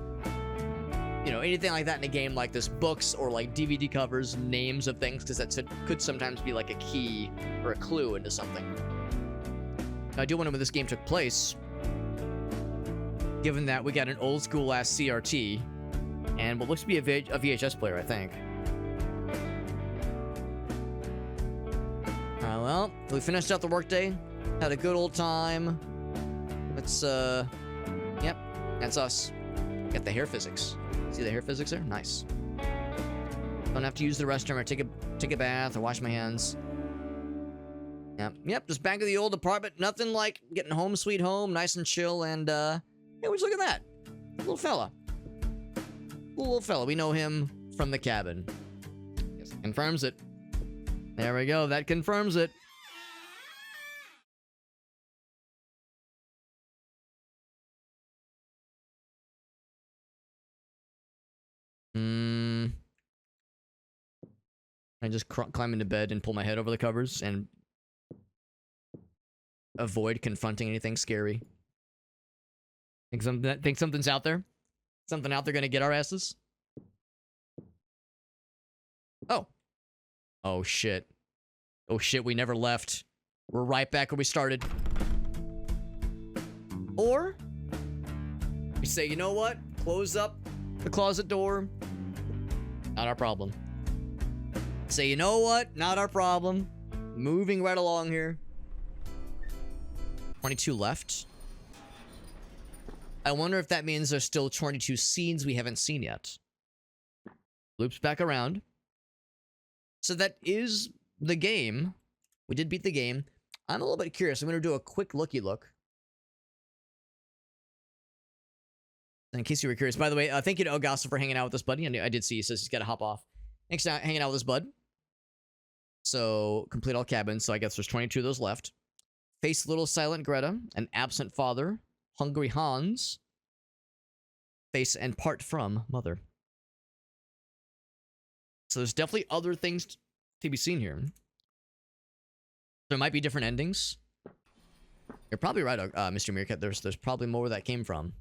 You know, anything like that in a game like this. Books or, like, DVD covers, names of things, because that could sometimes be, like, a key or a clue into something. I do wonder when this game took place, given that we got an old-school-ass CRT, and what looks to be a VHS player, I think. Well, we finished out the workday, had a good old time. Let's, yep, that's us. Got the hair physics. See the hair physics there? Nice. Don't have to use the restroom or take a bath or wash my hands. Yep, just back to the old apartment. Nothing like getting home sweet home, nice and chill, and, yeah, just look at that. Little fella. Little fella. We know him from the cabin. Yes, confirms it. There we go. That confirms it. I just climb into bed and pull my head over the covers and avoid confronting anything scary. Think something's out there? Something out there gonna get our asses? Oh. Oh shit. Oh shit, we never left. We're right back where we started. Or we say, you know what? Close up the closet door. Not our problem. Say, you know what? Not our problem. Moving right along here. 22 left. I wonder if that means there's still 22 scenes we haven't seen yet. Loops back around. So that is the game. We did beat the game. I'm a little bit curious. I'm going to do a quick looky look. In case you were curious. By the way, thank you to Elgasso for hanging out with us, buddy. I did see he says he's got to hop off. Thanks for hanging out with us, bud. So, complete all cabins. So I guess there's 22 of those left. Face little silent Greta. An absent father. Hungry Hans. Face and part from mother. So there's definitely other things to be seen here. There might be different endings. You're probably right, Mr. Meerkat. There's probably more where that came from.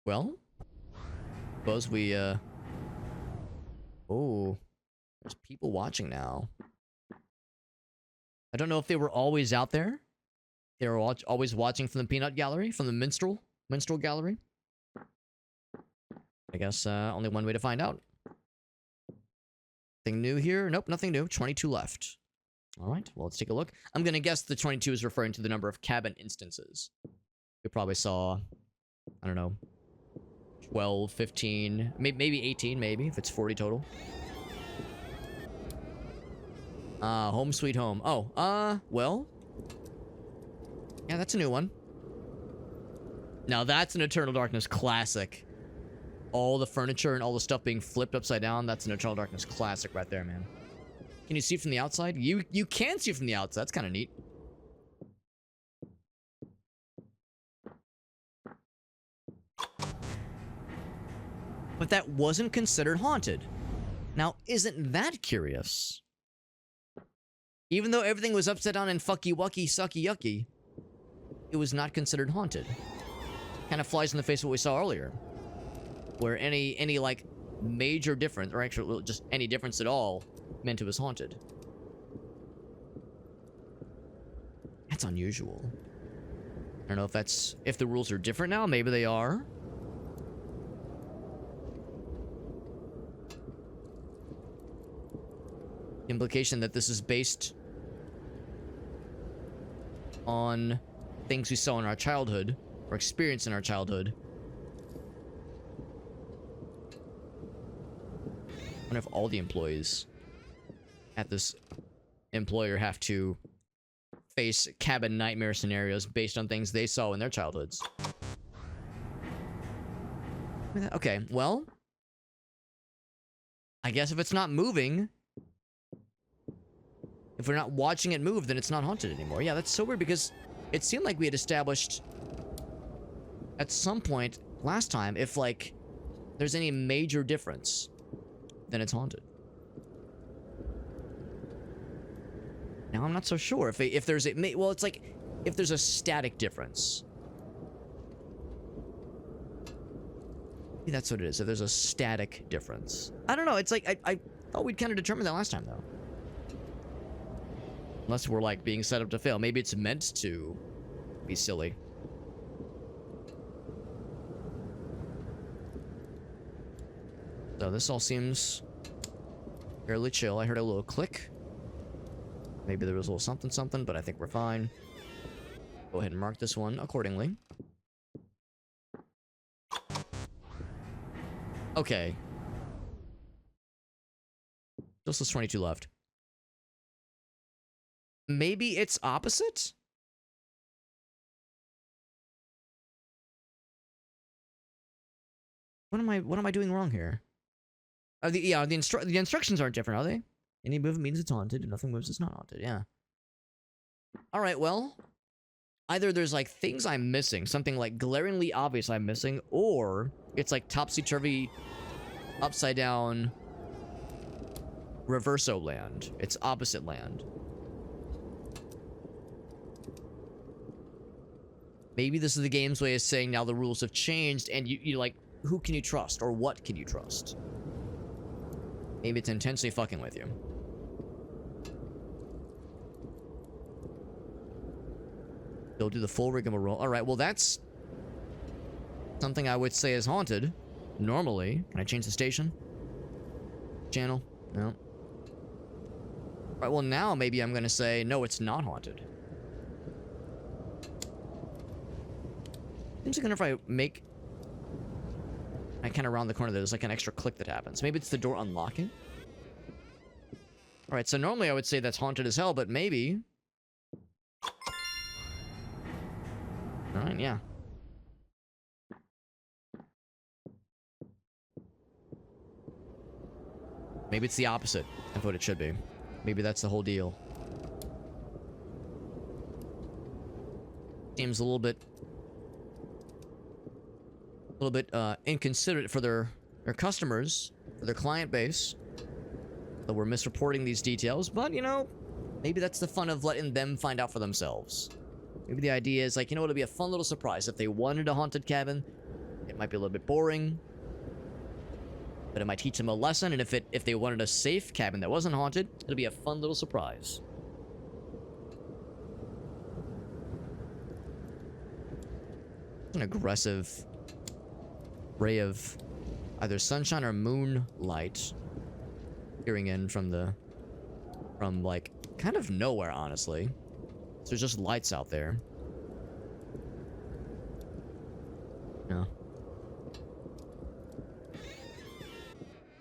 Well, suppose we, oh, there's people watching now. I don't know if they were always out there. They were always watching from the peanut gallery, from the minstrel gallery. I guess, only one way to find out. Nothing new here? Nope, nothing new. 22 left. All right, well, let's take a look. I'm gonna guess the 22 is referring to the number of cabin instances. You probably saw, I don't know, 12, 15, maybe 18, maybe, if it's 40 total. Home Sweet Home. Oh, well. Yeah, that's a new one. Now that's an Eternal Darkness classic. All the furniture and all the stuff being flipped upside down, that's an Eternal Darkness classic right there, man. Can you see from the outside? You can see from the outside. That's kind of neat. But that wasn't considered haunted. Now, isn't that curious? Even though everything was upside down and fucky wucky sucky yucky, it was not considered haunted. Kind of flies in the face of what we saw earlier. Where any like major difference, or actually just any difference at all, meant it was haunted. That's unusual. I don't know if the rules are different now. Maybe they are. Implication that this is based on things we saw in our childhood or experienced in our childhood. I wonder if all the employees at this employer have to face cabin nightmare scenarios based on things they saw in their childhoods. Okay, well, I guess if it's not moving, if we're not watching it move, then it's not haunted anymore. Yeah, that's so weird because it seemed like we had established at some point last time if, like, there's any major difference, then it's haunted. Now I'm not so sure if there's a, well, it's like if there's a static difference. Maybe that's what it is. If there's a static difference, I don't know. It's like I thought we'd kind of determined that last time though. Unless we're like being set up to fail. Maybe it's meant to be silly. So this all seems fairly chill. I heard a little click. Maybe there was a little something something, but I think we're fine. Go ahead and mark this one accordingly. Okay. Just there's 22 left. Maybe it's opposite? What am I doing wrong here? The instructions aren't different, are they? Any movement means it's haunted, and nothing moves it's not haunted, yeah. Alright, well, either there's like things I'm missing, something like glaringly obvious I'm missing, or it's like topsy-turvy, upside down, reverso land. It's opposite land. Maybe this is the game's way of saying now the rules have changed, and you like, who can you trust, or what can you trust? Maybe it's intentionally fucking with you. They'll do the full rigmarole. Alright, well that's something I would say is haunted. Normally. Can I change the station? Channel? No. Alright, well now maybe I'm gonna say, no, it's not haunted. Seems like if I make... I kind of round the corner, there's like an extra click that happens. Maybe it's the door unlocking? Alright, so normally I would say that's haunted as hell, but maybe... Alright, yeah. Maybe it's the opposite of what it should be. Maybe that's the whole deal. Seems a little bit inconsiderate for their customers, for their client base, that we're misreporting these details, but, you know, maybe that's the fun of letting them find out for themselves. Maybe the idea is, like, you know, it'll be a fun little surprise. If they wanted a haunted cabin, it might be a little bit boring, but it might teach them a lesson, and if they wanted a safe cabin that wasn't haunted, it'll be a fun little surprise. An aggressive ray of either sunshine or moonlight peering in from like kind of nowhere, honestly. So there's just lights out there. No.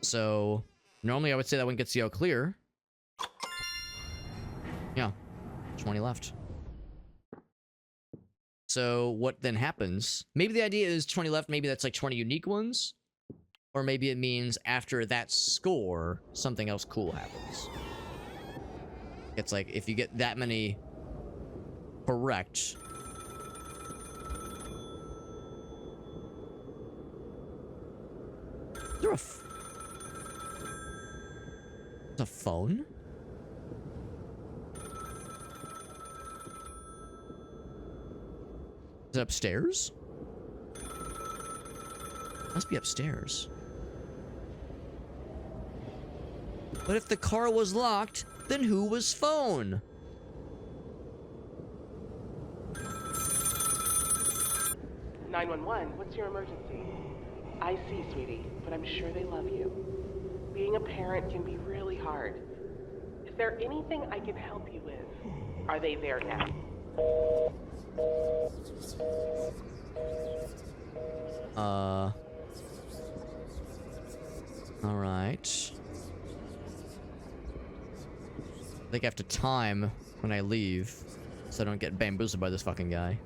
So normally I would say that one gets the all clear. Yeah, 20 left. So what then happens? Maybe the idea is 20 left, maybe that's like 20 unique ones. Or maybe it means after that score, something else cool happens. It's like, if you get that many correct... Is there a phone? Is it upstairs? Must be upstairs. But if the car was locked, then who was phone? "911, what's your emergency?" "I see, sweetie, but I'm sure they love you. Being a parent can be really hard. Is there anything I can help you with? Are they there now?" Alright. I think I have to time when I leave, so I don't get bamboozled by this fucking guy.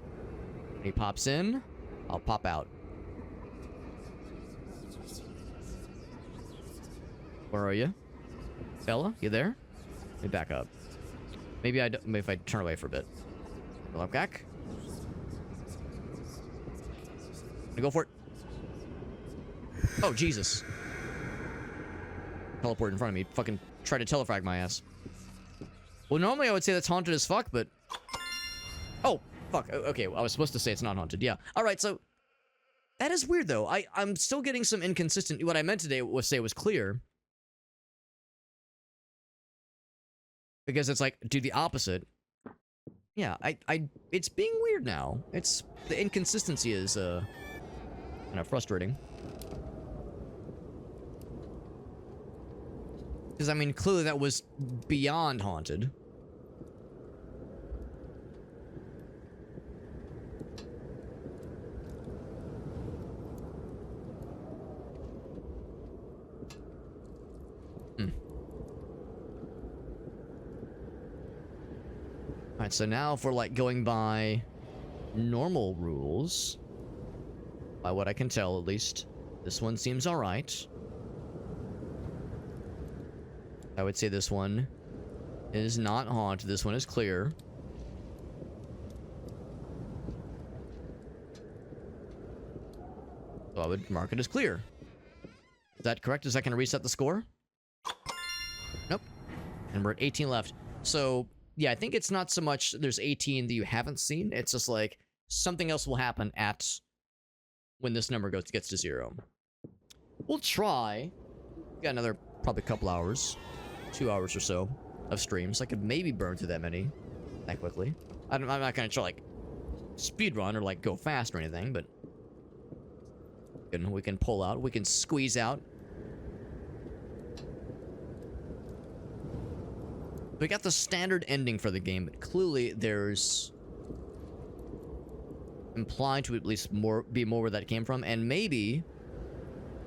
When he pops in, I'll pop out. Where are you? Bella, you there? Let me back up. Maybe if I turn away for a bit. Hello, back. Go for it. Oh, Jesus. Teleport in front of me. Fucking try to telefrag my ass. Well, normally I would say that's haunted as fuck, but... Oh, fuck. Okay, I was supposed to say it's not haunted. Yeah. Alright, so... That is weird, though. I'm still getting some inconsistent... What I meant today was say was clear. Because it's like, do the opposite. Yeah, it's being weird now. It's... The inconsistency is, kind of frustrating. Because, I mean, clearly that was beyond haunted. Alright, so now if we're, like, going by normal rules, by what I can tell, at least, this one seems alright. I would say this one is not haunted. This one is clear. So I would mark it as clear. Is that correct? Is that going to reset the score? Nope. And we're at 18 left. So, yeah, I think it's not so much there's 18 that you haven't seen. It's just like something else will happen at when this number gets to 0. We'll try. Got another probably couple hours. 2 hours or so of streams. I could maybe burn through that many that quickly. I'm not gonna try like speed run or like go fast or anything, but we can pull out, we can squeeze out. We got the standard ending for the game, but clearly there's implied to at least be more where that came from, and maybe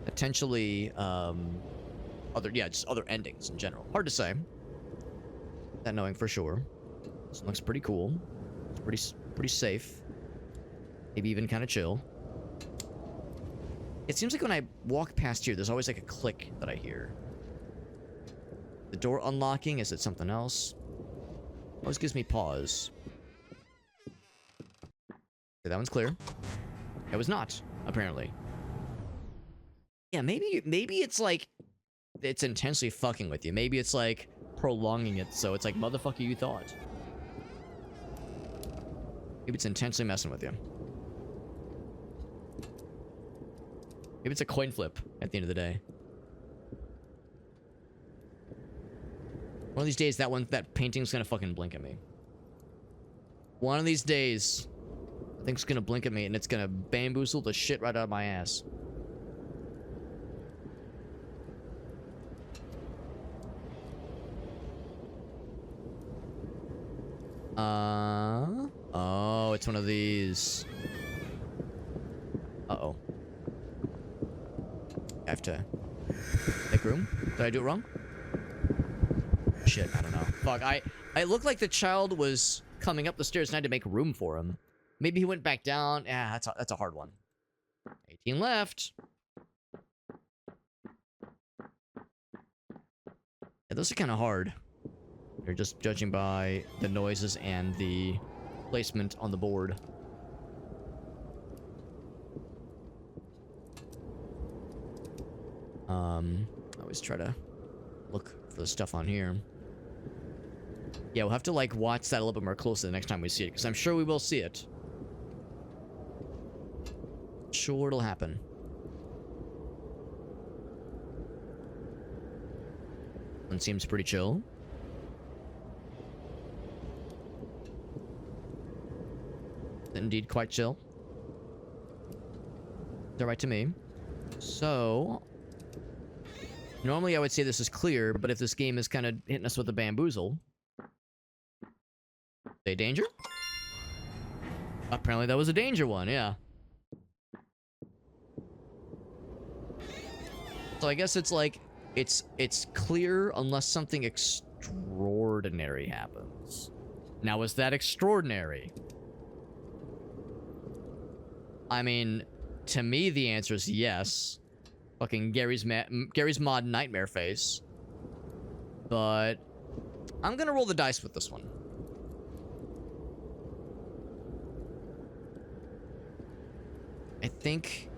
potentially just other endings in general. Hard to say. That knowing for sure. This looks pretty cool. It's pretty safe. Maybe even kind of chill. It seems like when I walk past here, there's always like a click that I hear. The door unlocking, is it something else? Always gives me pause. Okay, that one's clear. It was not, apparently. Yeah, maybe it's like it's intensely fucking with you. Maybe it's like prolonging it, so it's like, motherfucker, you thought. Maybe it's intensely messing with you. Maybe it's a coin flip at the end of the day. One of these days, that painting's gonna fucking blink at me. One of these days, I think it's gonna blink at me, and it's gonna bamboozle the shit right out of my ass. Oh, it's one of these. Uh-oh. I have to Make room? Did I do it wrong? Shit, I don't know. Fuck, I looked like the child was coming up the stairs and I had to make room for him. Maybe he went back down. Yeah, that's a hard one. 18 left. Yeah, those are kind of hard. You're just judging by the noises and the placement on the board. I always try to look for the stuff on here. Yeah, we'll have to like watch that a little bit more closely the next time we see it, because I'm sure we will see it. Sure, it'll happen. One seems pretty chill. Indeed, quite chill. They're right to me. So, normally I would say this is clear, but if this game is kind of hitting us with a bamboozle, say danger? Apparently that was a danger one, yeah. So I guess it's like, it's clear unless something extraordinary happens. Now, is that extraordinary? I mean, to me, the answer is yes. Fucking Gary's Mod Nightmare Face. But I'm gonna roll the dice with this one. I think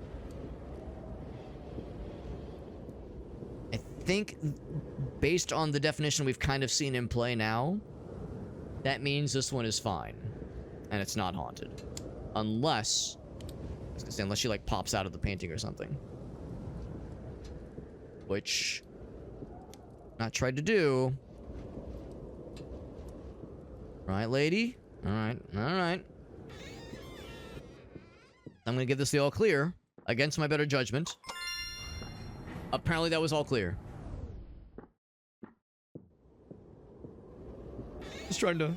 based on the definition we've kind of seen in play now, that means this one is fine. And it's not haunted. Unless... I was gonna say, unless she like pops out of the painting or something. Which... not tried to do. Right, lady? Alright, alright. I'm gonna give this the all clear. Against my better judgment. Apparently that was all clear. Just trying to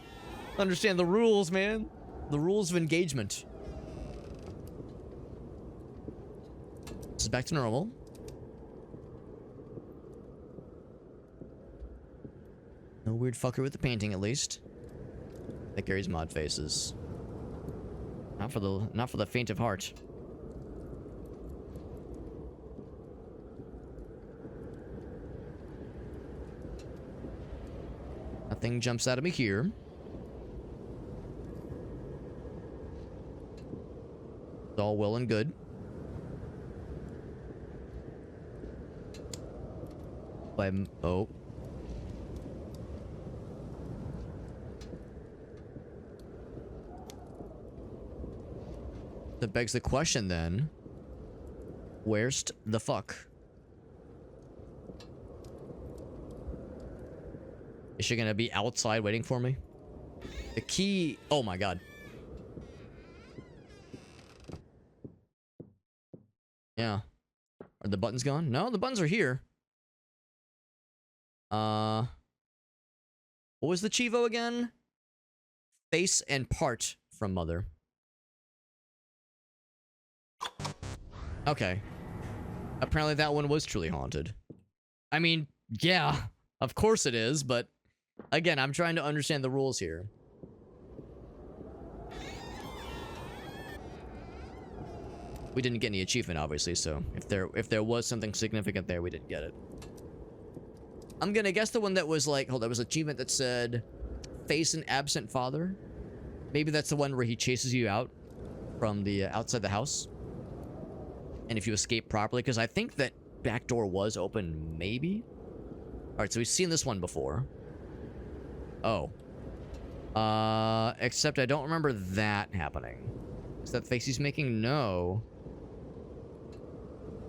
understand the rules, man. The rules of engagement. This is back to normal. No weird fucker with the painting, at least. That Gary's Mod faces. Not for the faint of heart. Nothing jumps out of me here. It's all well and good. Oh. That begs the question then. Where's the fuck? Is she gonna be outside waiting for me? The key... oh my god. Yeah. Are the buttons gone? No, the buttons are here. What was the Chivo again? Face and part from Mother. Okay. Apparently that one was truly haunted. I mean, yeah, of course it is, but again, I'm trying to understand the rules here. We didn't get any achievement, obviously, so if there was something significant there, we didn't get it. I'm gonna guess the one that was like, hold on, there was an achievement that said face an absent father. Maybe that's the one where he chases you out from the outside the house. And if you escape properly, because I think that back door was open, maybe? Alright, so we've seen this one before. Oh. Except I don't remember that happening. Is that the face he's making? No.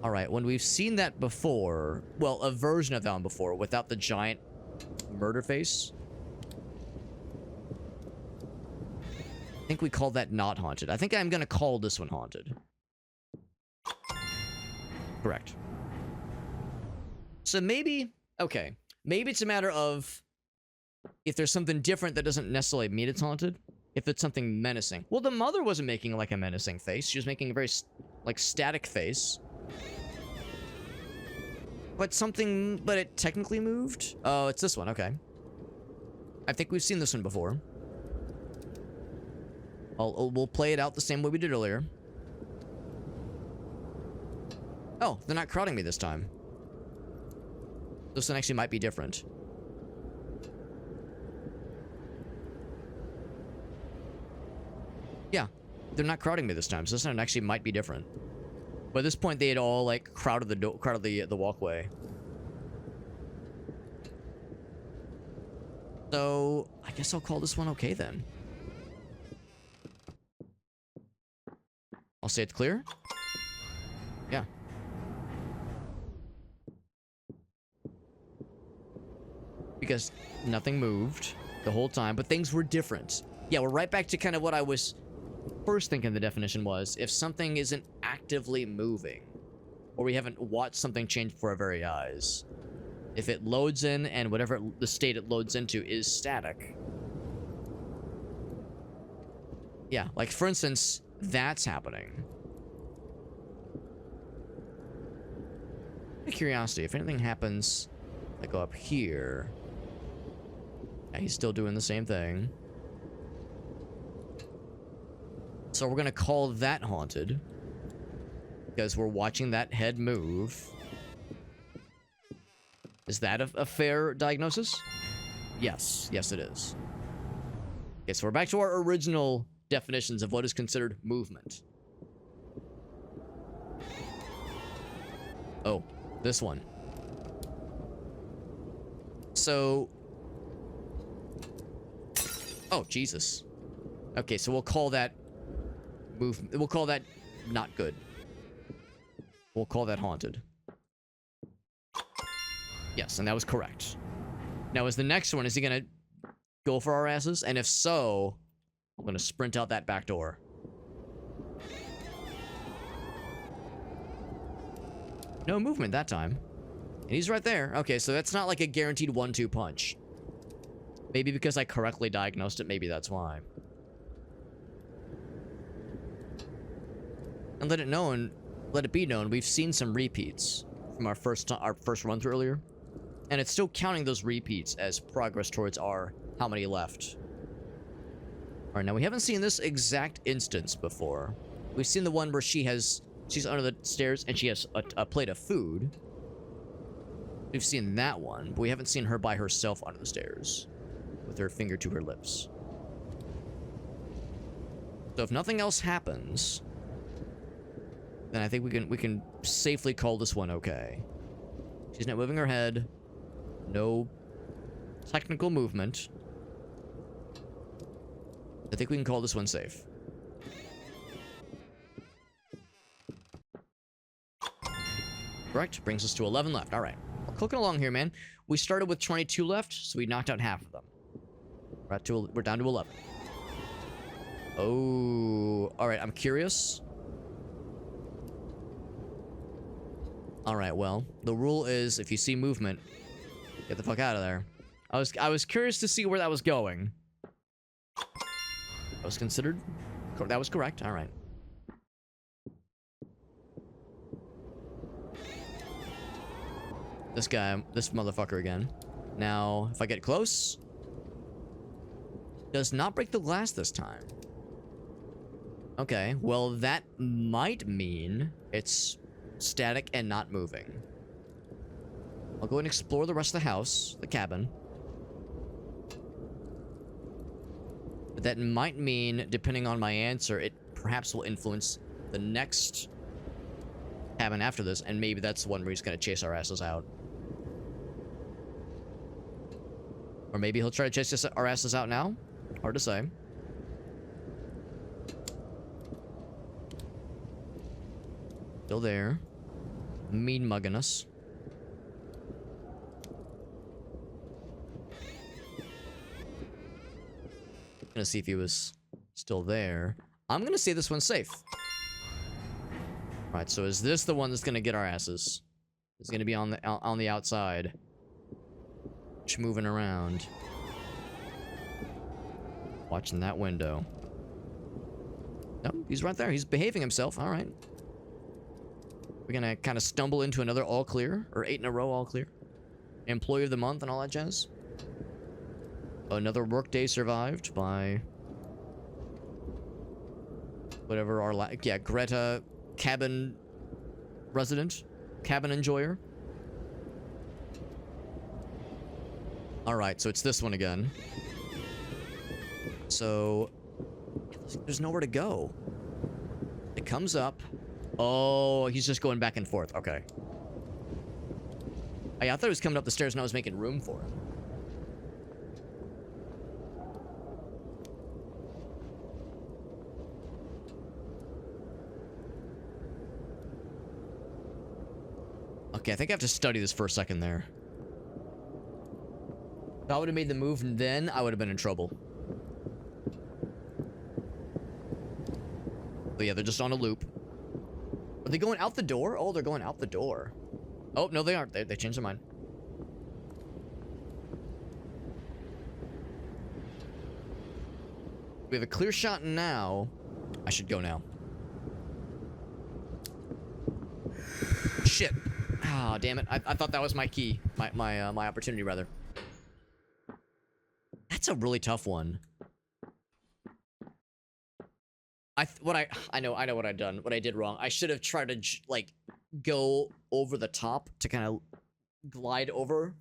Alright, when we've seen that before, well, a version of that one before, without the giant murder face. I think we called that not haunted. I think I'm gonna call this one haunted. Correct. So maybe, okay, maybe it's a matter of if there's something different that doesn't necessarily mean it's haunted. If it's something menacing. Well, the mother wasn't making like a menacing face. She was making a very, like, static face. But it technically moved? Oh, it's this one, okay. I think we've seen this one before. We'll play it out the same way we did earlier. Oh, they're not crowding me this time. This one actually might be different. Yeah, they're not crowding me this time, so this one actually might be different. But at this point, they had all like crowded the walkway. So I guess I'll call this one okay then. I'll say it's clear. Yeah. Because nothing moved the whole time, but things were different. Yeah, we're right back to kind of what I was first thinking the definition was. If something isn't actively moving, or we haven't watched something change before our very eyes. If it loads in and whatever the state it loads into is static. Yeah, like for instance, that's happening. Out of curiosity, if anything happens, I go up here. Yeah, he's still doing the same thing. So we're gonna call that haunted. Because we're watching that head move. Is that a fair diagnosis? Yes. Yes, it is. Okay, so we're back to our original definitions of what is considered movement. Oh, this one. So... Oh, Jesus. Okay, so we'll call that... We'll call that not good. We'll call that haunted. Yes, and that was correct. Now, is the next one, is he gonna go for our asses? And if so, I'm gonna sprint out that back door. No movement that time. And he's right there. Okay, so that's not like a guaranteed 1-2 punch. Maybe because I correctly diagnosed it, maybe that's why. And let it be known, we've seen some repeats from our first run through earlier. And it's still counting those repeats as progress towards our how many left. Alright, now we haven't seen this exact instance before. We've seen the one where she's under the stairs and she has a plate of food. We've seen that one, but we haven't seen her by herself under the stairs with her finger to her lips. So if nothing else happens, then I think we can safely call this one okay. She's not moving her head. No technical movement. I think we can call this one safe. Correct. Brings us to 11 left. All right. We're clicking along here, man. We started with 22 left, so we knocked out half of them. We're down to 11. Oh. All right. I'm curious. All right. Well, the rule is if you see movement, get the fuck out of there. I was curious to see where that was going. That was considered. That was correct. All right. This motherfucker again. Now, if I get close, does not break the glass this time. Okay, well that might mean it's static and not moving. I'll go and explore the rest of the house, the cabin. But that might mean, depending on my answer, it perhaps will influence the next cabin after this, and maybe that's the one where he's gonna chase our asses out. Or maybe he'll try to chase our asses out now? Hard to say. Still there. Mean mugging us. Gonna see if he was still there. I'm gonna say this one's safe. Alright, so is this the one that's gonna get our asses? It's gonna be on the outside. Just moving around. Watching that window. No, he's right there. He's behaving himself. Alright. We're gonna kind of stumble into another all clear, or 8 in a row all clear. Employee of the month and all that jazz. Another workday survived by whatever our Greta cabin resident, cabin enjoyer. All right, so it's this one again. So there's nowhere to go. It comes up. Oh, he's just going back and forth. Okay. I thought he was coming up the stairs and I was making room for him. Okay, I think I have to study this for a second there. If I would have made the move then, I would have been in trouble. But yeah, they're just on a loop. Are they going out the door? Oh, they're going out the door. Oh, no, they aren't. They changed their mind. We have a clear shot now. I should go now. Shit. Ah, oh, damn it. I thought that was my key. My opportunity, rather. That's a really tough one. I know what I've done. What I did wrong. I should have tried to, like, go over the top to kind of glide over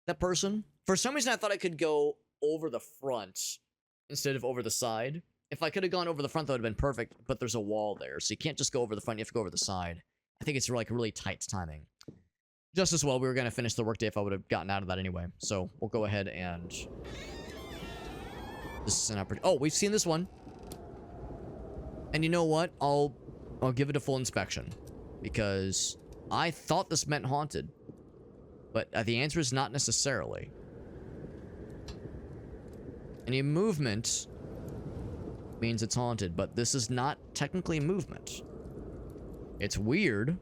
that person. For some reason, I thought I could go over the front instead of over the side. If I could have gone over the front, that would have been perfect, but there's a wall there, so you can't just go over the front, you have to go over the side. I think it's like really tight timing. Just as well, we were going to finish the workday if I would have gotten out of that anyway. So we'll go ahead and... This is an opportunity. Oh, we've seen this one. And you know what? I'll give it a full inspection. Because I thought this meant haunted. But the answer is not necessarily. Any movement means it's haunted, but this is not technically movement. It's weird.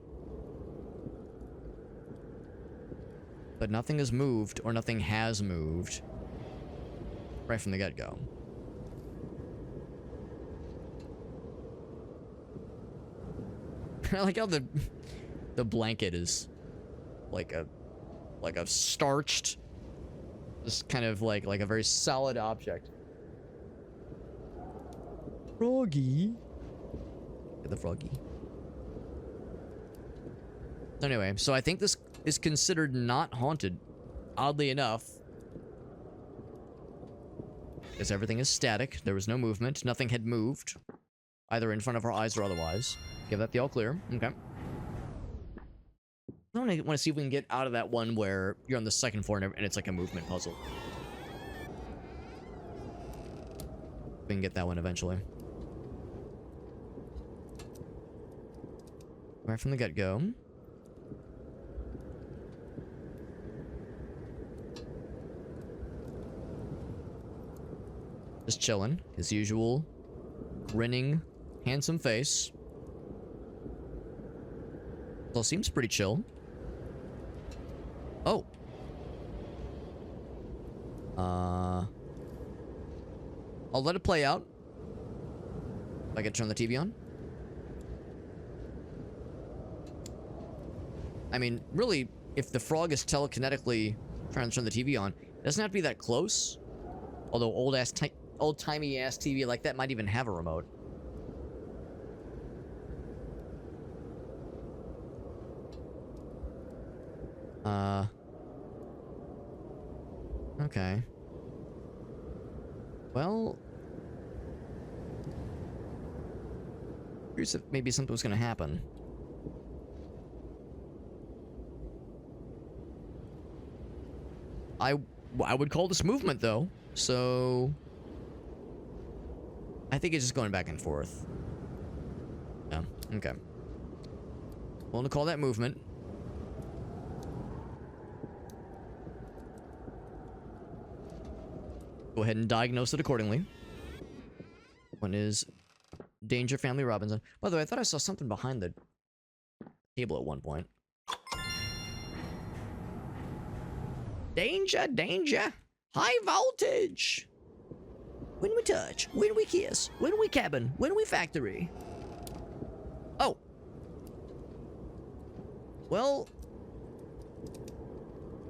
But nothing has moved, or nothing has moved. Right from the get-go. I like how the blanket is like a starched, just kind of like a very solid object. Froggy. Get the froggy. Anyway, so I think this is considered not haunted, oddly enough. Because everything is static. There was no movement. Nothing had moved. Either in front of our eyes or otherwise. Give that the all clear. Okay. I want to see if we can get out of that one where you're on the second floor and it's like a movement puzzle. We can get that one eventually. Right from the get-go. Just chilling. His usual grinning, handsome face. Well, seems pretty chill. Oh. I'll let it play out. If I can turn the TV on. I mean, really, if the frog is telekinetically trying to turn the TV on, it doesn't have to be that close. Although old-timey ass TV like that might even have a remote. Okay. Well... Here's if maybe something was gonna happen. I would call this movement, though. So... I think it's just going back and forth. Yeah, okay. Well, to call that movement. Go ahead and diagnose it accordingly. One is Danger Family Robinson. By the way, I thought I saw something behind the table at one point. Danger, danger. High voltage. When we touch, when we kiss, when we cabin, when we factory. Oh. Well,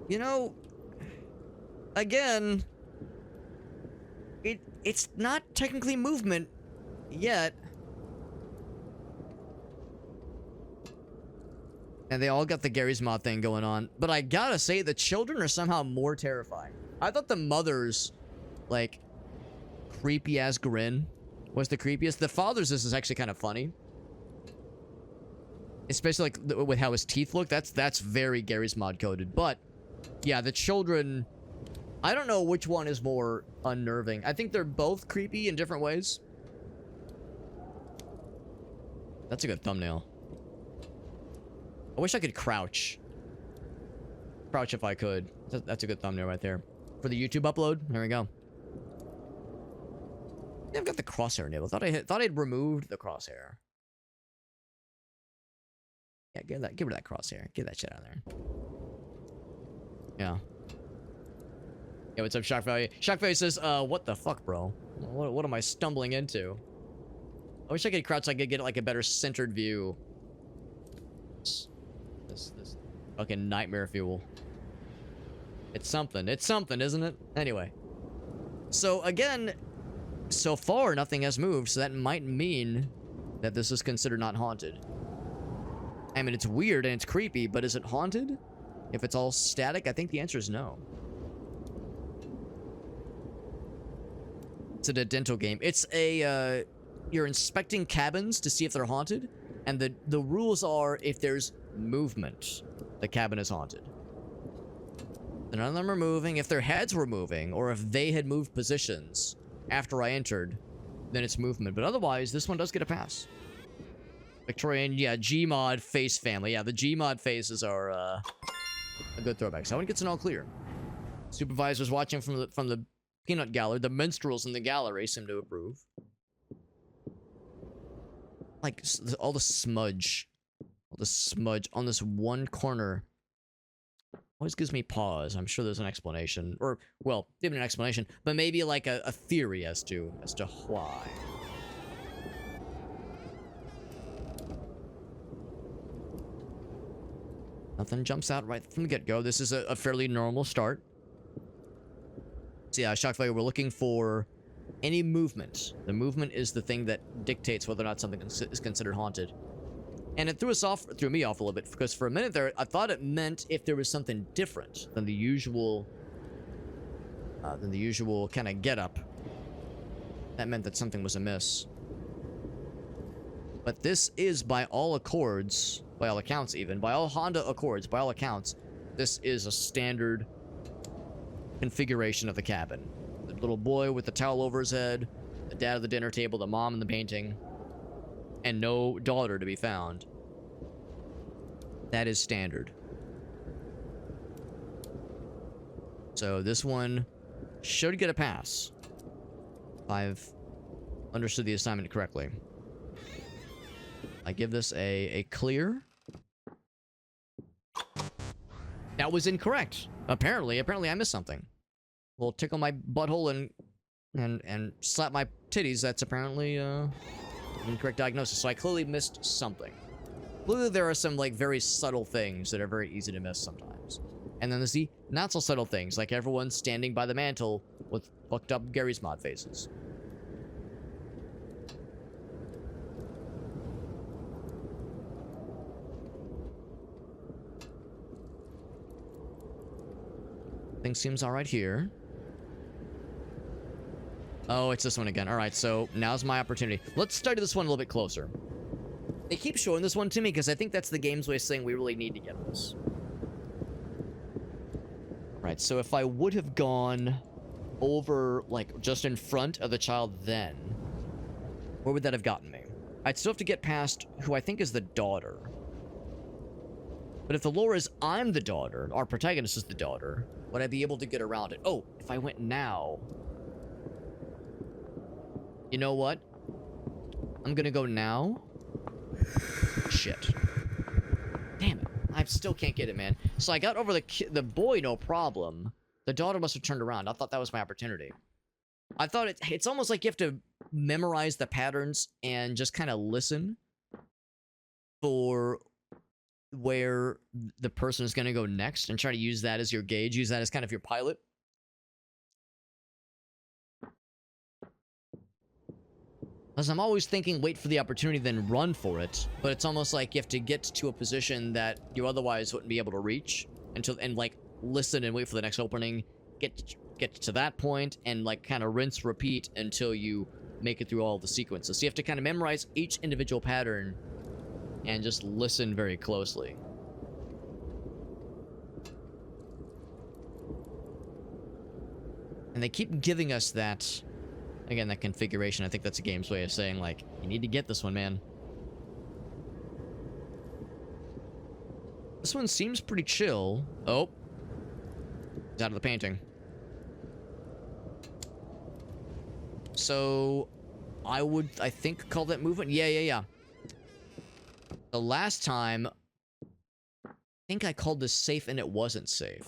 you know, again, it's not technically movement yet. And they all got the Garry's Mod thing going on. But I gotta say, the children are somehow more terrifying. I thought the mother's, like, creepy-ass grin was the creepiest. The father's is actually kind of funny. Especially, like, with how his teeth look. That's very Garry's Mod coded. But, yeah, the children... I don't know which one is more unnerving. I think they're both creepy in different ways. That's a good thumbnail. I wish I could crouch. Crouch if I could. That's a good thumbnail right there. For the YouTube upload. There we go. Yeah, I've got the crosshair enabled. Thought I'd removed the crosshair. Yeah, give rid of that crosshair. Get that shit out of there. Yeah. Yeah, what's up, Shock Value? Shock Value says, what the fuck, bro? What am I stumbling into? I wish I could crouch so I could get like a better centered view. This fucking nightmare fuel. It's something, isn't it? Anyway. So again, so far nothing has moved, so that might mean that this is considered not haunted. I mean, it's weird and it's creepy, but is it haunted? If it's all static, I think the answer is no. It's a dental game. It's a, you're inspecting cabins to see if they're haunted, and the rules are if there's movement, the cabin is haunted. None of them are moving. If their heads were moving, or if they had moved positions after I entered, then it's movement. But otherwise, this one does get a pass. Victorian, yeah, Gmod face family. Yeah, the Gmod faces are a good throwback. So I want to get an all clear. Supervisors watching from the peanut gallery. The minstrels in the gallery seem to approve. Like all the smudge on this one corner always gives me pause. I'm sure there's an explanation, or well, even an explanation, but maybe like a theory as to why. Nothing jumps out right from the get-go. This is a fairly normal start. So yeah, Shock Value, we're looking for any movement. The movement is the thing that dictates whether or not something is considered haunted. And it threw me off a little bit, because for a minute there, I thought it meant if there was something different than the usual kind of get-up. That meant that something was amiss. But this is, by all accords, by all accounts even, by all Honda Accords, by all accounts, this is a standard configuration of the cabin. The little boy with the towel over his head, the dad at the dinner table, the mom in the painting, and no daughter to be found. That is standard. So this one should get a pass. If I've understood the assignment correctly. I give this a clear. That was incorrect. Apparently I missed something. Well, tickle my butthole and slap my titties. That's apparently incorrect diagnosis. So I clearly missed something. Clearly there are some like very subtle things that are very easy to miss sometimes. And then there's the not so subtle things, like everyone standing by the mantle with fucked up Garry's Mod faces. Thing seems alright here. Oh, it's this one again. Alright, so now's my opportunity. Let's study this one a little bit closer. They keep showing this one to me because I think that's the game's way of saying we really need to get this. Right, so if I would have gone over, like, just in front of the child then, where would that have gotten me? I'd still have to get past who I think is the daughter. But if the lore is I'm the daughter, our protagonist is the daughter, would I be able to get around it? Oh, if I went now. You know what? I'm gonna go now. Shit. Damn it. I still can't get it, man. So I got over the boy, no problem. The daughter must have turned around. I thought that was my opportunity. I thought it's almost like you have to memorize the patterns and just kind of listen for where the person is going to go next and try to use that as your gauge, use that as kind of your pilot. Because I'm always thinking wait for the opportunity, then run for it. But it's almost like you have to get to a position that you otherwise wouldn't be able to reach until, and like listen and wait for the next opening, get to that point, and like kind of rinse, repeat until you make it through all the sequences. So you have to kind of memorize each individual pattern and just listen very closely. And they keep giving us that, again, that configuration. I think that's a game's way of saying, like, you need to get this one, man. This one seems pretty chill. Oh. It's out of the painting. So, I think, call that movement? Yeah. The last time, I think I called this safe and it wasn't safe.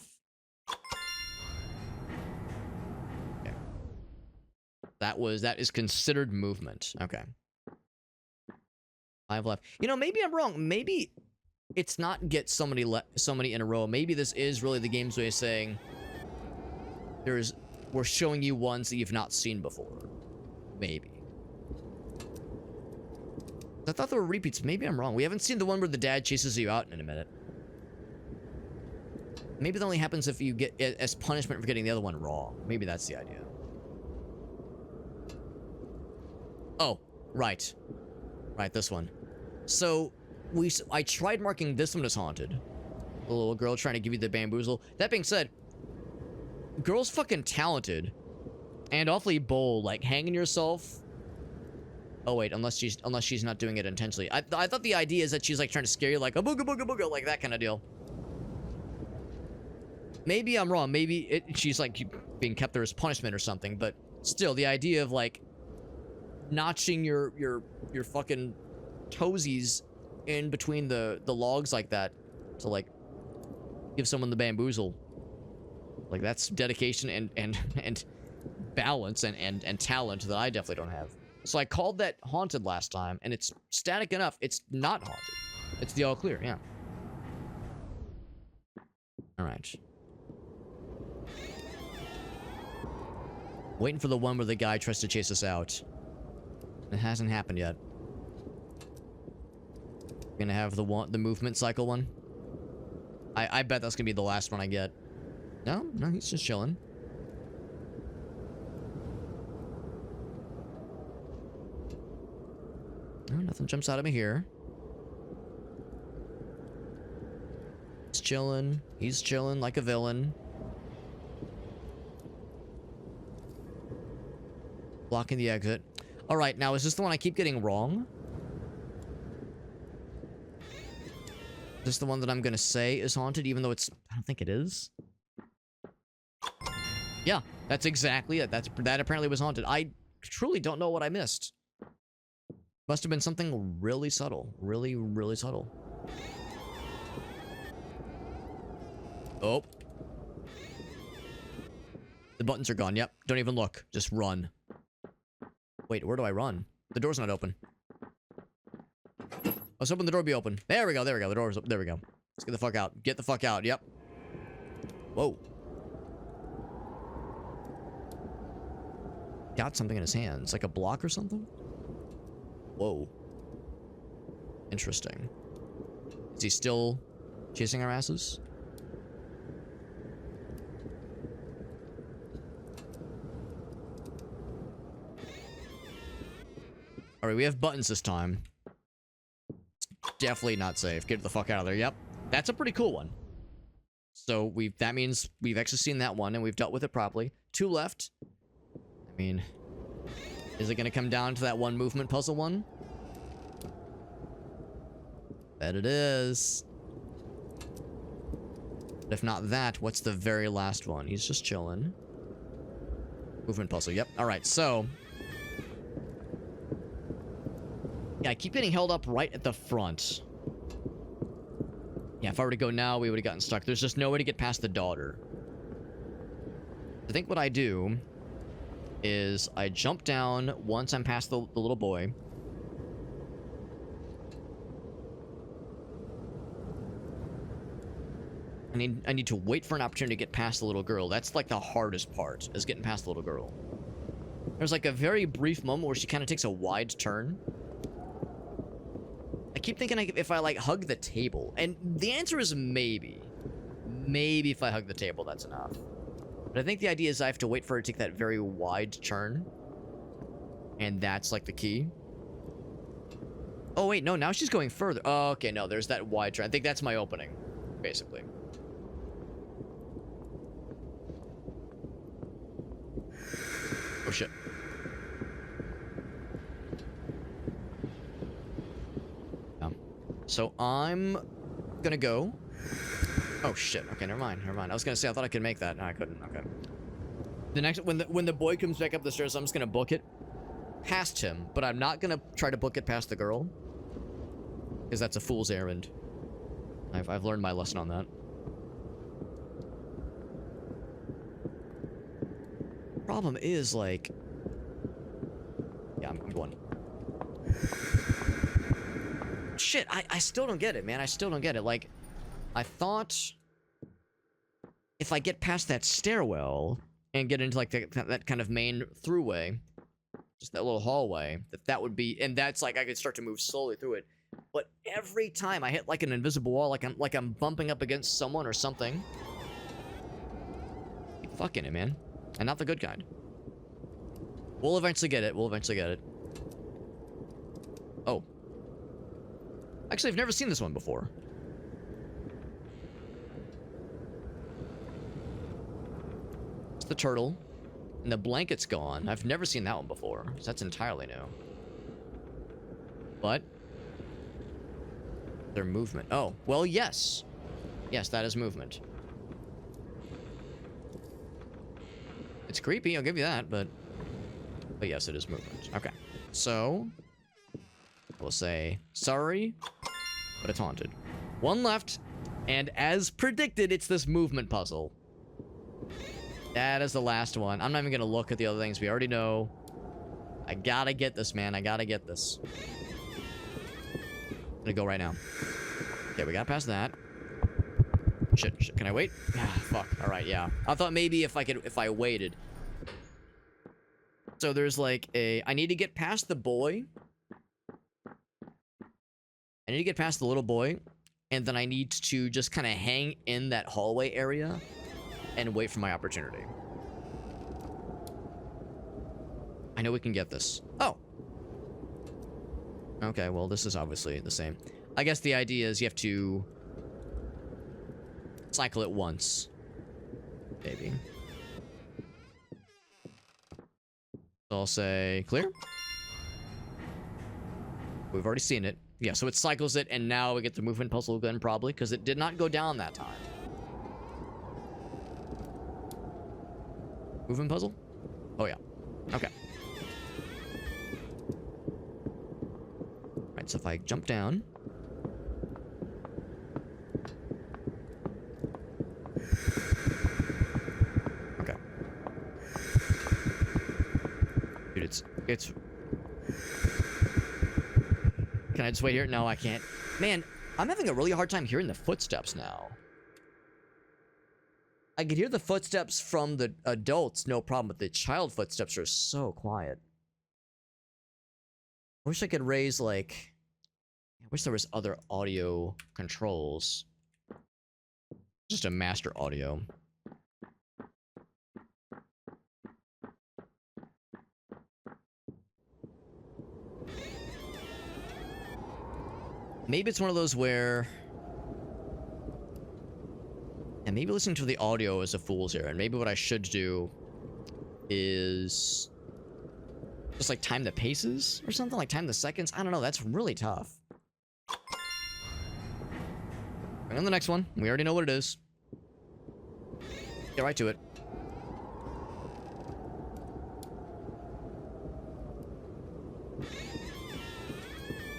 Okay. That is considered movement. Okay. 5 left. You know, maybe I'm wrong. Maybe it's not get so many in a row. Maybe this is really the game's way of saying we're showing you ones that you've not seen before. Maybe. I thought there were repeats. Maybe I'm wrong. We haven't seen the one where the dad chases you out in a minute. Maybe that only happens if you get as punishment for getting the other one wrong. Maybe that's the idea. Oh, right. Right, this one. So, I tried marking this one as haunted. The little girl trying to give you the bamboozle. That being said, girl's fucking talented. And awfully bold. Like, hanging yourself. Oh, wait, unless she's not doing it intentionally. I thought the idea is that she's, like, trying to scare you, like, a booga booga booga, like that kind of deal. Maybe I'm wrong. Maybe she's, like, being kept there as punishment or something. But still, the idea of, like, notching your fucking toesies in between the logs like that to, like, give someone the bamboozle. Like, that's dedication and balance and talent that I definitely don't have. So I called that haunted last time, and it's static enough. It's not haunted. It's the all clear, yeah. Alright. Waiting for the one where the guy tries to chase us out. It hasn't happened yet. We're gonna have the movement cycle one. I bet that's gonna be the last one I get. No, he's just chilling. Oh, nothing jumps out at me here. He's chilling like a villain. Blocking the exit. Alright, now is this the one I keep getting wrong? Is this the one that I'm gonna say is haunted, even though I don't think it is? Yeah, that's exactly it. That apparently was haunted. I truly don't know what I missed. Must have been something really subtle. Really, really subtle. Oh. The buttons are gone. Yep. Don't even look. Just run. Wait, where do I run? The door's not open. Let's open the door be open. There we go. There we go. The door's open. There we go. Let's get the fuck out. Get the fuck out. Yep. Whoa. Got something in his hands. Like a block or something? Whoa. Interesting. Is he still chasing our asses? Alright, we have buttons this time. It's definitely not safe. Get the fuck out of there. Yep. That's a pretty cool one. So that means we've actually seen that one and we've dealt with it properly. 2 left. I mean, is it going to come down to that one movement puzzle one? Bet it is. But if not that, what's the very last one? He's just chilling. Movement puzzle, yep. Alright, so... yeah, I keep getting held up right at the front. Yeah, if I were to go now, we would have gotten stuck. There's just no way to get past the daughter. I think what I do is I jump down once I'm past the little boy. I need to wait for an opportunity to get past the little girl. That's like the hardest part, is getting past the little girl. There's like a very brief moment where she kind of takes a wide turn. I keep thinking if I like hug the table, and the answer is maybe. Maybe if I hug the table, that's enough. But I think the idea is I have to wait for her to take that very wide turn. And that's like the key. Oh wait, no, now she's going further. Oh, okay, no, there's that wide turn. I think that's my opening, basically. Oh shit. So I'm gonna go. Oh shit. Okay, never mind. Never mind. I was gonna say I thought I could make that. No, I couldn't. Okay. The next when the boy comes back up the stairs, I'm just gonna book it past him, but I'm not gonna try to book it past the girl, because that's a fool's errand. I've learned my lesson on that. Problem is, like, yeah, I'm going. Shit, I still don't get it, man. I still don't get it. Like, I thought if I get past that stairwell and get into like that kind of main throughway, just that little hallway, that would be, and that's like I could start to move slowly through it. But every time I hit like an invisible wall, like I'm bumping up against someone or something. Keep fucking it, man. And not the good kind. We'll eventually get it. We'll eventually get it. Oh. Actually, I've never seen this one before. It's the turtle. And the blanket's gone. I've never seen that one before. So that's entirely new. But their movement. Oh, well, yes. Yes, that is movement. It's creepy, I'll give you that, but yes, it is movement. Okay. So we'll say sorry, but it's haunted. One left, and as predicted, it's this movement puzzle. That is the last one. I'm not even gonna look at the other things. We already know. I gotta get this, man. I gotta get this. I'm gonna go right now. Okay, we got past that. Shit, can I wait? Ah, fuck. Alright, yeah. I thought maybe if I waited. So there's like I need to get past the boy. I need to get past the little boy. And then I need to just kind of hang in that hallway area and wait for my opportunity. I know we can get this. Oh. Okay, well, this is obviously the same. I guess the idea is you have to cycle it once. Maybe. So I'll say clear. We've already seen it. Yeah, so it cycles it, and now we get the movement puzzle again, probably, because it did not go down that time. Movement puzzle? Oh, yeah. Okay. Alright, so if I jump down. Okay. Dude, it's... Can I just wait here? No, I can't. Man, I'm having a really hard time hearing the footsteps now. I could hear the footsteps from the adults, no problem, but the child footsteps are so quiet. I wish I could raise, like... I wish there was other audio controls. Just a master audio. Maybe it's one of those where... And maybe listening to the audio is a fool's errand. Maybe what I should do is just like time the paces or something, like time the seconds. I don't know. That's really tough. Bring on the next one. We already know what it is. Get right to it.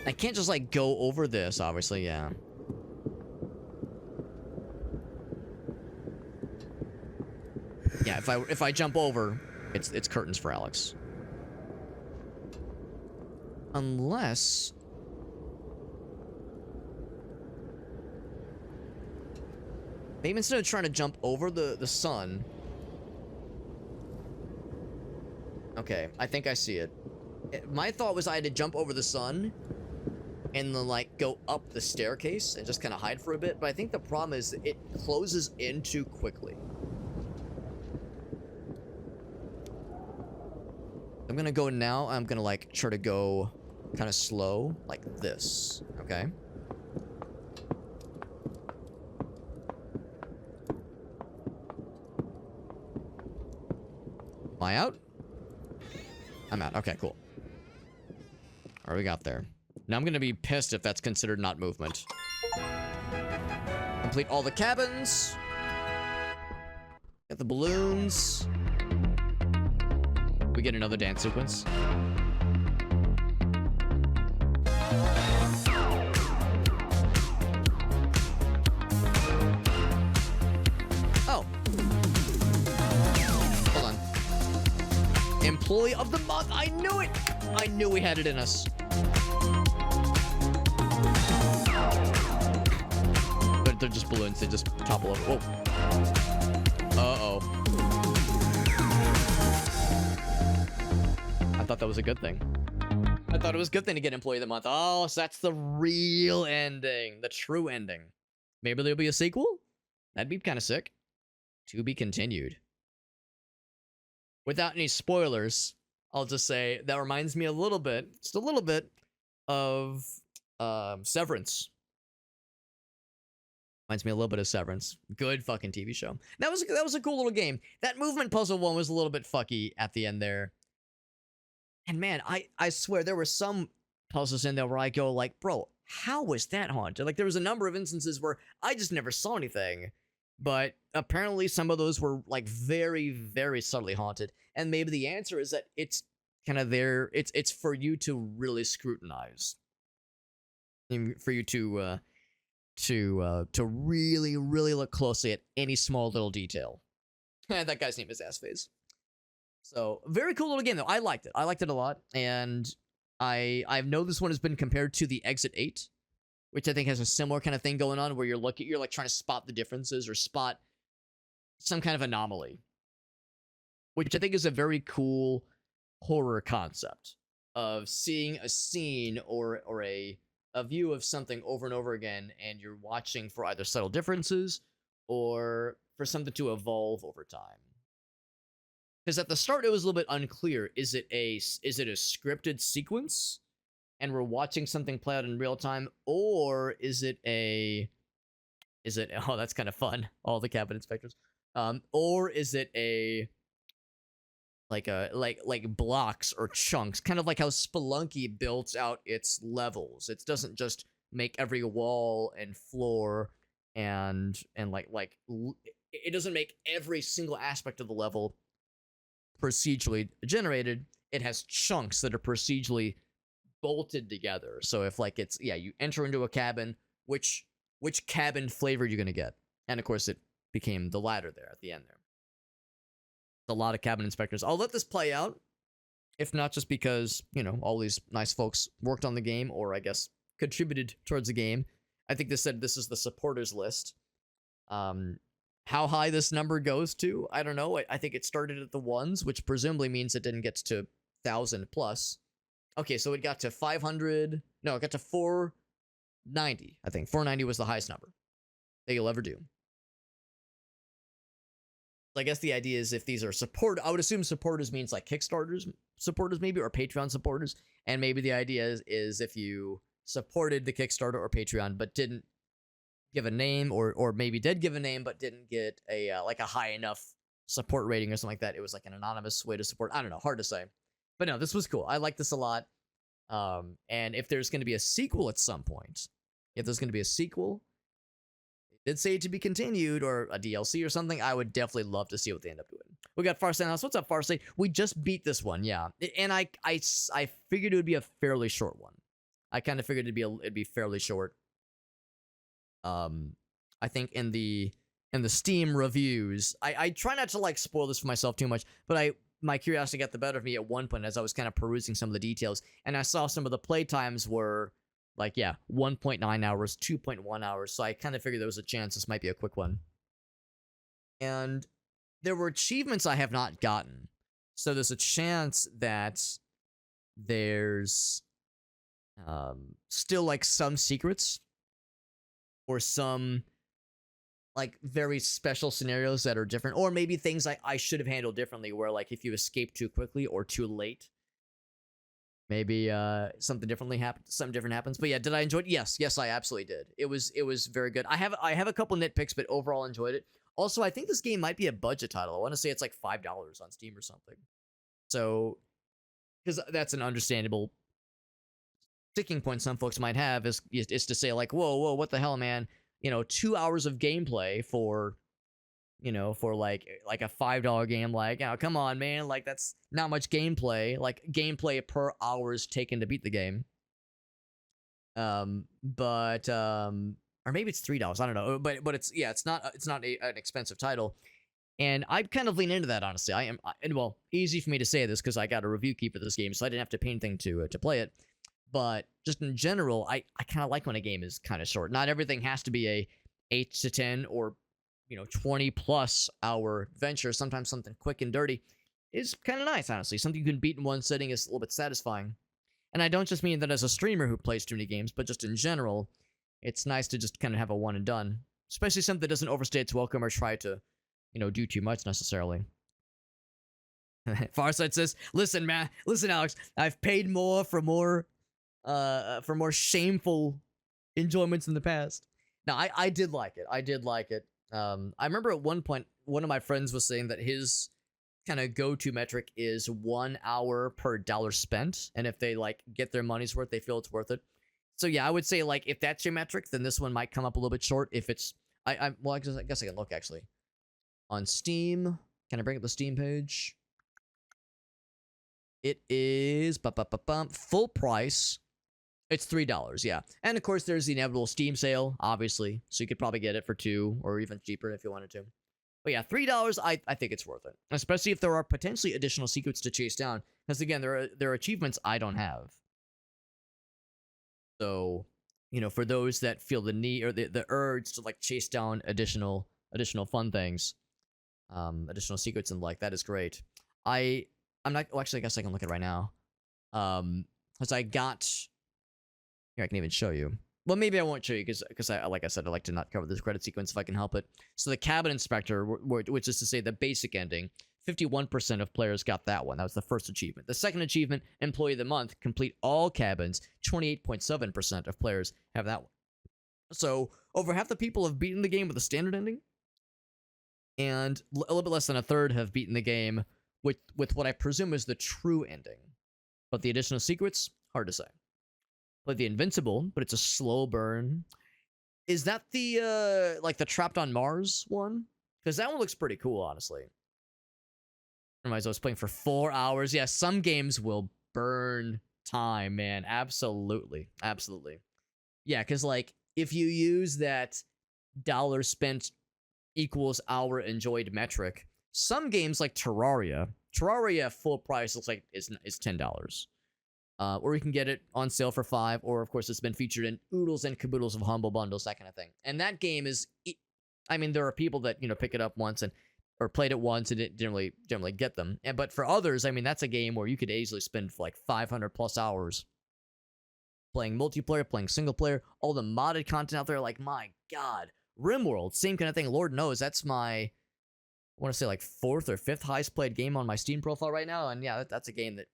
I can't just like go over this, obviously, yeah. Yeah, if I jump over, it's curtains for Alex. Unless... Maybe instead of trying to jump over the sun. Okay, I think I see it. My thought was I had to jump over the sun and then, like, go up the staircase and just kind of hide for a bit. But I think the problem is it closes in too quickly. I'm gonna go now. I'm gonna, like, try to go kind of slow, like this. Okay. Am I out? I'm out. Okay, cool. Alright, we got there. Now I'm gonna be pissed if that's considered not movement. Complete all the cabins. Get the balloons. We get another dance sequence. Oh. Hold on. Employee of the month. I knew it. I knew we had it in us. But they're just balloons. They just topple over. Whoa. Uh-oh. I thought that was a good thing. I thought it was a good thing to get Employee of the Month. Oh, so that's the real ending. The true ending. Maybe there'll be a sequel? That'd be kind of sick. To be continued. Without any spoilers, I'll just say that reminds me a little bit, just a little bit, of Severance. Reminds me a little bit of Severance. Good fucking TV show. That was a cool little game. That movement puzzle one was a little bit fucky at the end there. And man, I swear there were some puzzles in there where I go like, bro, how was that haunted? Like there was a number of instances where I just never saw anything. But apparently some of those were like very, very subtly haunted. And maybe the answer is that it's kind of there. It's for you to really scrutinize. For you to really, really look closely at any small little detail. That guy's name is Assface. So, very cool little game, though. I liked it. I liked it a lot. And I know this one has been compared to the Exit 8, which I think has a similar kind of thing going on where you're like trying to spot the differences or spot some kind of anomaly. Which I think is a very cool horror concept of seeing a scene or a view of something over and over again, and you're watching for either subtle differences or for something to evolve over time. Because at the start it was a little bit unclear. Is it a scripted sequence, and we're watching something play out in real time, or is it oh, that's kind of fun, all the cabin inspectors, or is it like blocks or chunks, kind of like how Spelunky builds out its levels. It doesn't just make every wall and floor and like it doesn't make every single aspect of the level procedurally generated. It has chunks that are procedurally bolted together. So if like it's, yeah, you enter into a cabin, which cabin flavor you're gonna get? And of course it became the latter there at the end there. A lot of cabin inspectors. I'll let this play out, if not just because, you know, all these nice folks worked on the game, or I guess contributed towards the game. I think this is the supporters list. How high this number goes to, I don't know. I think it started at the ones, which presumably means it didn't get to 1,000 plus. Okay, so it got to 500. No, it got to 490. I think 490 was the highest number that you'll ever do. I guess the idea is if these are support, I would assume supporters means like Kickstarters supporters maybe, or Patreon supporters. And maybe the idea is if you supported the Kickstarter or Patreon but didn't give a name, or maybe did give a name but didn't get a like a high enough support rating or something like that. It was like an anonymous way to support. I don't know, hard to say. But no, this was cool. I like this a lot. And if there's going to be a sequel at some point, if there's going to be a sequel, did say to be continued, or a DLC or something, I would definitely love to see what they end up doing. We got Farside House. What's up, Farside? We just beat this one, yeah. And I figured it would be a fairly short one. I kind of figured it'd be fairly short. I think in the Steam reviews, I try not to like spoil this for myself too much, but my curiosity got the better of me at one point as I was kind of perusing some of the details, and I saw some of the play times were like, yeah, 1.9 hours, 2.1 hours, so I kind of figured there was a chance this might be a quick one. And there were achievements I have not gotten. So there's a chance that there's still like some secrets or some like very special scenarios that are different, or maybe things I should have handled differently, where like if you escape too quickly or too late, maybe something different happens. But yeah, did I enjoy it? Yes, I absolutely did. It was very good. I have a couple nitpicks, but overall enjoyed it. Also, I think this game might be a budget title. I want to say it's like $5 on Steam or something. So, because that's an understandable sticking point some folks might have is to say like, whoa, what the hell, man? 2 hours of gameplay for like a $5 game. Like, oh, come on, man. Like, that's not much gameplay. Like, gameplay per hours taken to beat the game. Or maybe it's $3. I don't know. But it's not an expensive title. And I kind of lean into that, honestly. Well, easy for me to say this because I got a review key for this game, so I didn't have to pay anything to play it. But just in general, I kind of like when a game is kind of short. Not everything has to be a 8 to 10 or 20 plus hour venture. Sometimes something quick and dirty is kind of nice, honestly. Something you can beat in one sitting is a little bit satisfying. And I don't just mean that as a streamer who plays too many games, but just in general, it's nice to just kind of have a one and done. Especially something that doesn't overstay its welcome or try to, do too much necessarily. Farside says, listen, Alex, I've paid more for more shameful enjoyments in the past. Now, I did like it. I remember at one point, one of my friends was saying that his kind of go-to metric is 1 hour per dollar spent. And if they like get their money's worth, they feel it's worth it. So yeah, I would say like, if that's your metric, then this one might come up a little bit short. If it's, I guess I can look actually. On Steam, can I bring up the Steam page? It is full price. It's $3, yeah. And of course, there's the inevitable Steam sale, obviously. So you could probably get it for $2 or even cheaper if you wanted to. But yeah, $3, I think it's worth it. Especially if there are potentially additional secrets to chase down. Because again, there are achievements I don't have. So, for those that feel the need or the urge to like chase down additional fun things, additional secrets and like, that is great. I'm not, well, actually, I guess I can look at it right now. Because I got, here, I can even show you. Well, maybe I won't show you because I, like I said, I like to not cover this credit sequence if I can help it. So the cabin inspector, which is to say the basic ending, 51% of players got that one. That was the first achievement. The second achievement, employee of the month, complete all cabins. 28.7% of players have that one. So over half the people have beaten the game with a standard ending, and a little bit less than a third have beaten the game with what I presume is the true ending. But the additional secrets, hard to say. But the Invincible, but it's a slow burn. Is that the like the Trapped on Mars one? Because that one looks pretty cool, honestly. Otherwise, I was playing for 4 hours. Yeah, some games will burn time, man. Absolutely. Yeah, because like if you use that dollar spent equals hour enjoyed metric, some games like Terraria full price looks like is $10. Or you can get it on sale for $5, or of course it's been featured in oodles and caboodles of humble bundles, that kind of thing. And that game is, I mean, there are people that pick it up once or played it once and didn't generally get them. But for others, I mean, that's a game where you could easily spend like 500 plus hours playing multiplayer, playing single player, all the modded content out there. Like, my God, RimWorld, same kind of thing. Lord knows that's my, I want to say like 4th or 5th highest played game on my Steam profile right now. And yeah, that's a game that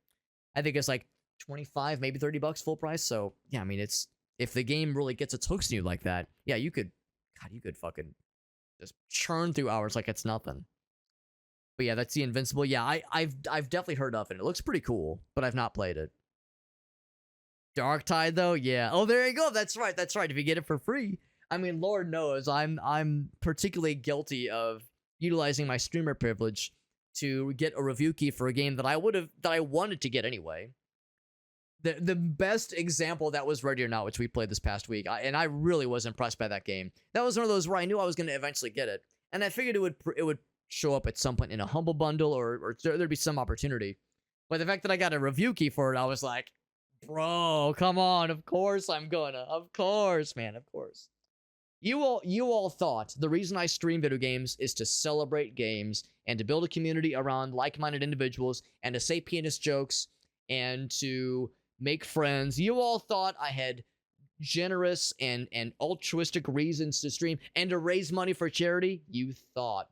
I think is like 25, maybe $30 full price. So yeah, I mean, it's, if the game really gets its hooks in you like that, yeah, you could fucking just churn through hours like it's nothing. But yeah, that's the Invincible. Yeah, I've definitely heard of it. It looks pretty cool, but I've not played it. Darktide though, yeah. Oh, there you go. That's right. If you get it for free, I mean, Lord knows I'm particularly guilty of utilizing my streamer privilege to get a review key for a game that I wanted to get anyway. The best example of that was Ready or Not, which we played this past week, and I really was impressed by that game. That was one of those where I knew I was going to eventually get it, and I figured it would show up at some point in a humble bundle, or there'd be some opportunity. But the fact that I got a review key for it, I was like, bro, come on, of course I'm gonna, of course, man, of course. You all thought the reason I stream video games is to celebrate games and to build a community around like-minded individuals and to say pianist jokes and to make friends. You all thought I had generous and altruistic reasons to stream and to raise money for charity. You thought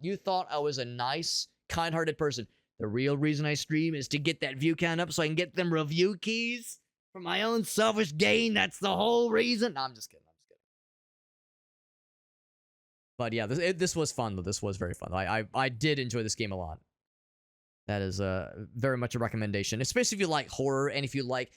I was a nice, kind-hearted person. The real reason I stream is to get that view count up so I can get them review keys for my own selfish gain. That's the whole reason. No, I'm just kidding. But yeah, this was fun though. This was very fun. I did enjoy this game a lot. That is very much a recommendation, especially if you like horror and if you like.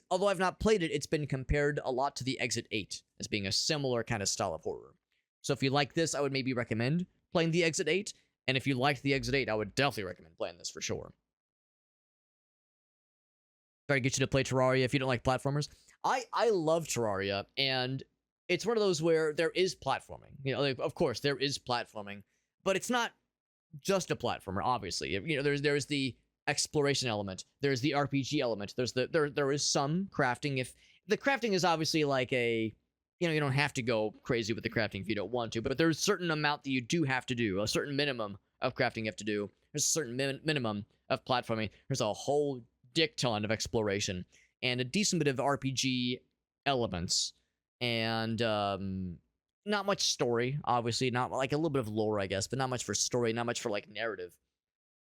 Although I've not played it, it's been compared a lot to the Exit 8 as being a similar kind of style of horror. So if you like this, I would maybe recommend playing the Exit 8. And if you liked the Exit 8, I would definitely recommend playing this for sure. Try to get you to play Terraria if you don't like platformers. I love Terraria, and it's one of those where there is platforming. You know, like, of course, there is platforming, but it's not just a platformer, obviously. You know, there's the exploration element, there's the RPG element, there is some crafting. If the crafting is obviously like a, you know, you don't have to go crazy with the crafting if you don't want to, but there's a certain amount that you do have to do, a certain minimum of crafting you have to do. There's a certain minimum of platforming. There's a whole dick ton of exploration and a decent bit of RPG elements and not much story, obviously, not like a little bit of lore, I guess, but not much for story, not much for like narrative.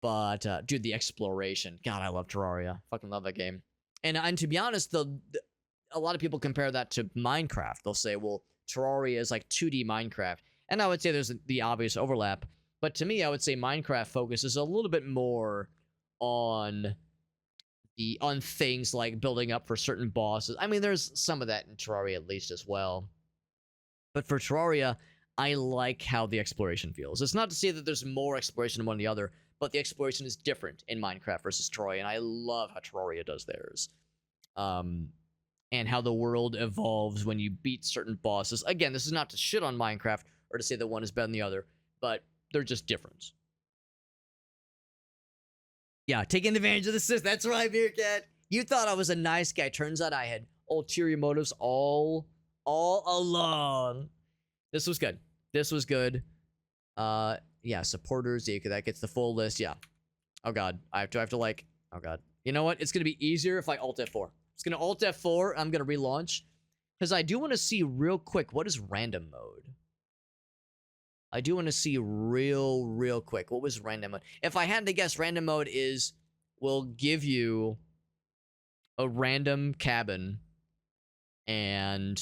But dude, the exploration, God, I love Terraria. Fucking love that game. And to be honest, a lot of people compare that to Minecraft. They'll say, well, Terraria is like 2D Minecraft. And I would say there's the obvious overlap. But to me, I would say Minecraft focuses a little bit more on things like building up for certain bosses. I mean, there's some of that in Terraria at least as well. But for Terraria, I like how the exploration feels. It's not to say that there's more exploration in one than the other, but the exploration is different in Minecraft versus Terraria, and I love how Terraria does theirs. And how the world evolves when you beat certain bosses. Again, this is not to shit on Minecraft or to say that one is better than the other, but they're just different. Yeah, taking advantage of the system. That's right, Meerkat. You thought I was a nice guy. Turns out I had ulterior motives all along. This was good. This was good. Yeah, supporters. Yeah, that gets the full list. Yeah. Oh god, I have to like. Oh god. You know what? It's gonna be easier if I Alt F4. It's gonna Alt F4. I'm gonna relaunch because I do want to see real quick what is random mode. I do want to see real quick what was random mode. If I had to guess, random mode will give you a random cabin and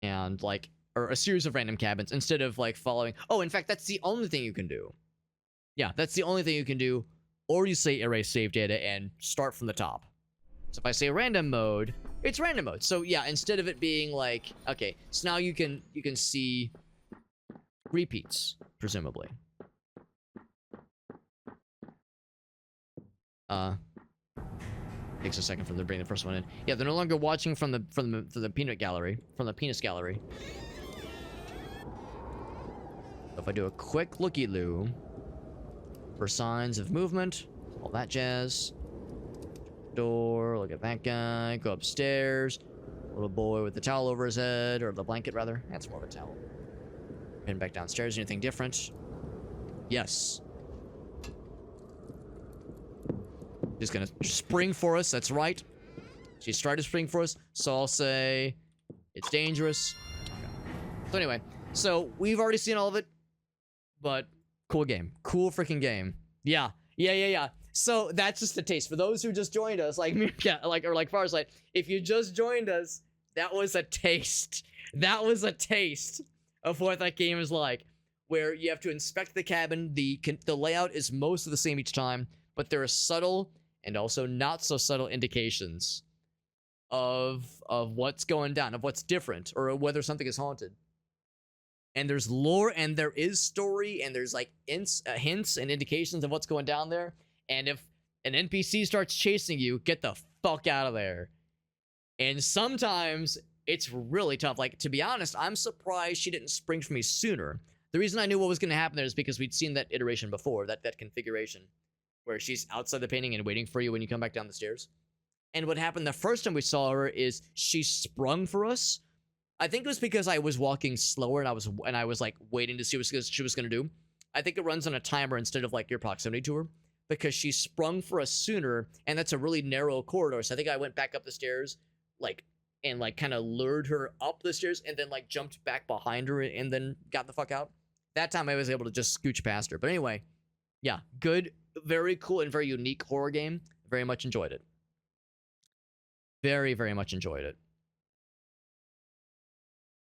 like, or a series of random cabins instead of like following. Oh, in fact, that's the only thing you can do. Yeah, that's the only thing you can do. Or you say erase save data and start from the top. So if I say random mode, it's random mode. So yeah, instead of it being like, okay, so now you can see repeats, presumably. Takes a second for them to bring the first one in. Yeah, they're no longer watching from the peanut gallery, from the penis gallery. So if I do a quick looky-loo for signs of movement, all that jazz. Door, look at that guy, go upstairs. Little boy with the towel over his head, or the blanket rather. That's more of a towel. Heading back downstairs, anything different? Yes. She's gonna spring for us, that's right. She's tried to spring for us, so I'll say it's dangerous. Okay. So anyway, so we've already seen all of it, but cool game. Cool freaking game. Yeah. So that's just a taste. For those who just joined us, like Farsight, if you just joined us, that was a taste. That was a taste of what that game is like, where you have to inspect the cabin. The layout is most of the same each time, but there are subtle and also not so subtle indications of what's going down, of what's different, or whether something is haunted. And there's lore, and there is story, and there's like hints and indications of what's going down there. And if an NPC starts chasing you, get the fuck out of there. And sometimes it's really tough. Like, to be honest, I'm surprised she didn't spring for me sooner. The reason I knew what was going to happen there is because we'd seen that iteration before, that configuration, where she's outside the painting and waiting for you when you come back down the stairs. And what happened the first time we saw her is she sprung for us, I think it was because I was walking slower and I was like waiting to see what she was gonna do. I think it runs on a timer instead of like your proximity to her, because she sprung for us sooner, and that's a really narrow corridor. So I think I went back up the stairs, like, and like kind of lured her up the stairs, and then like jumped back behind her and then got the fuck out. That time I was able to just scooch past her. But anyway, yeah, good, very cool and very unique horror game. Very much enjoyed it. Very, very much enjoyed it.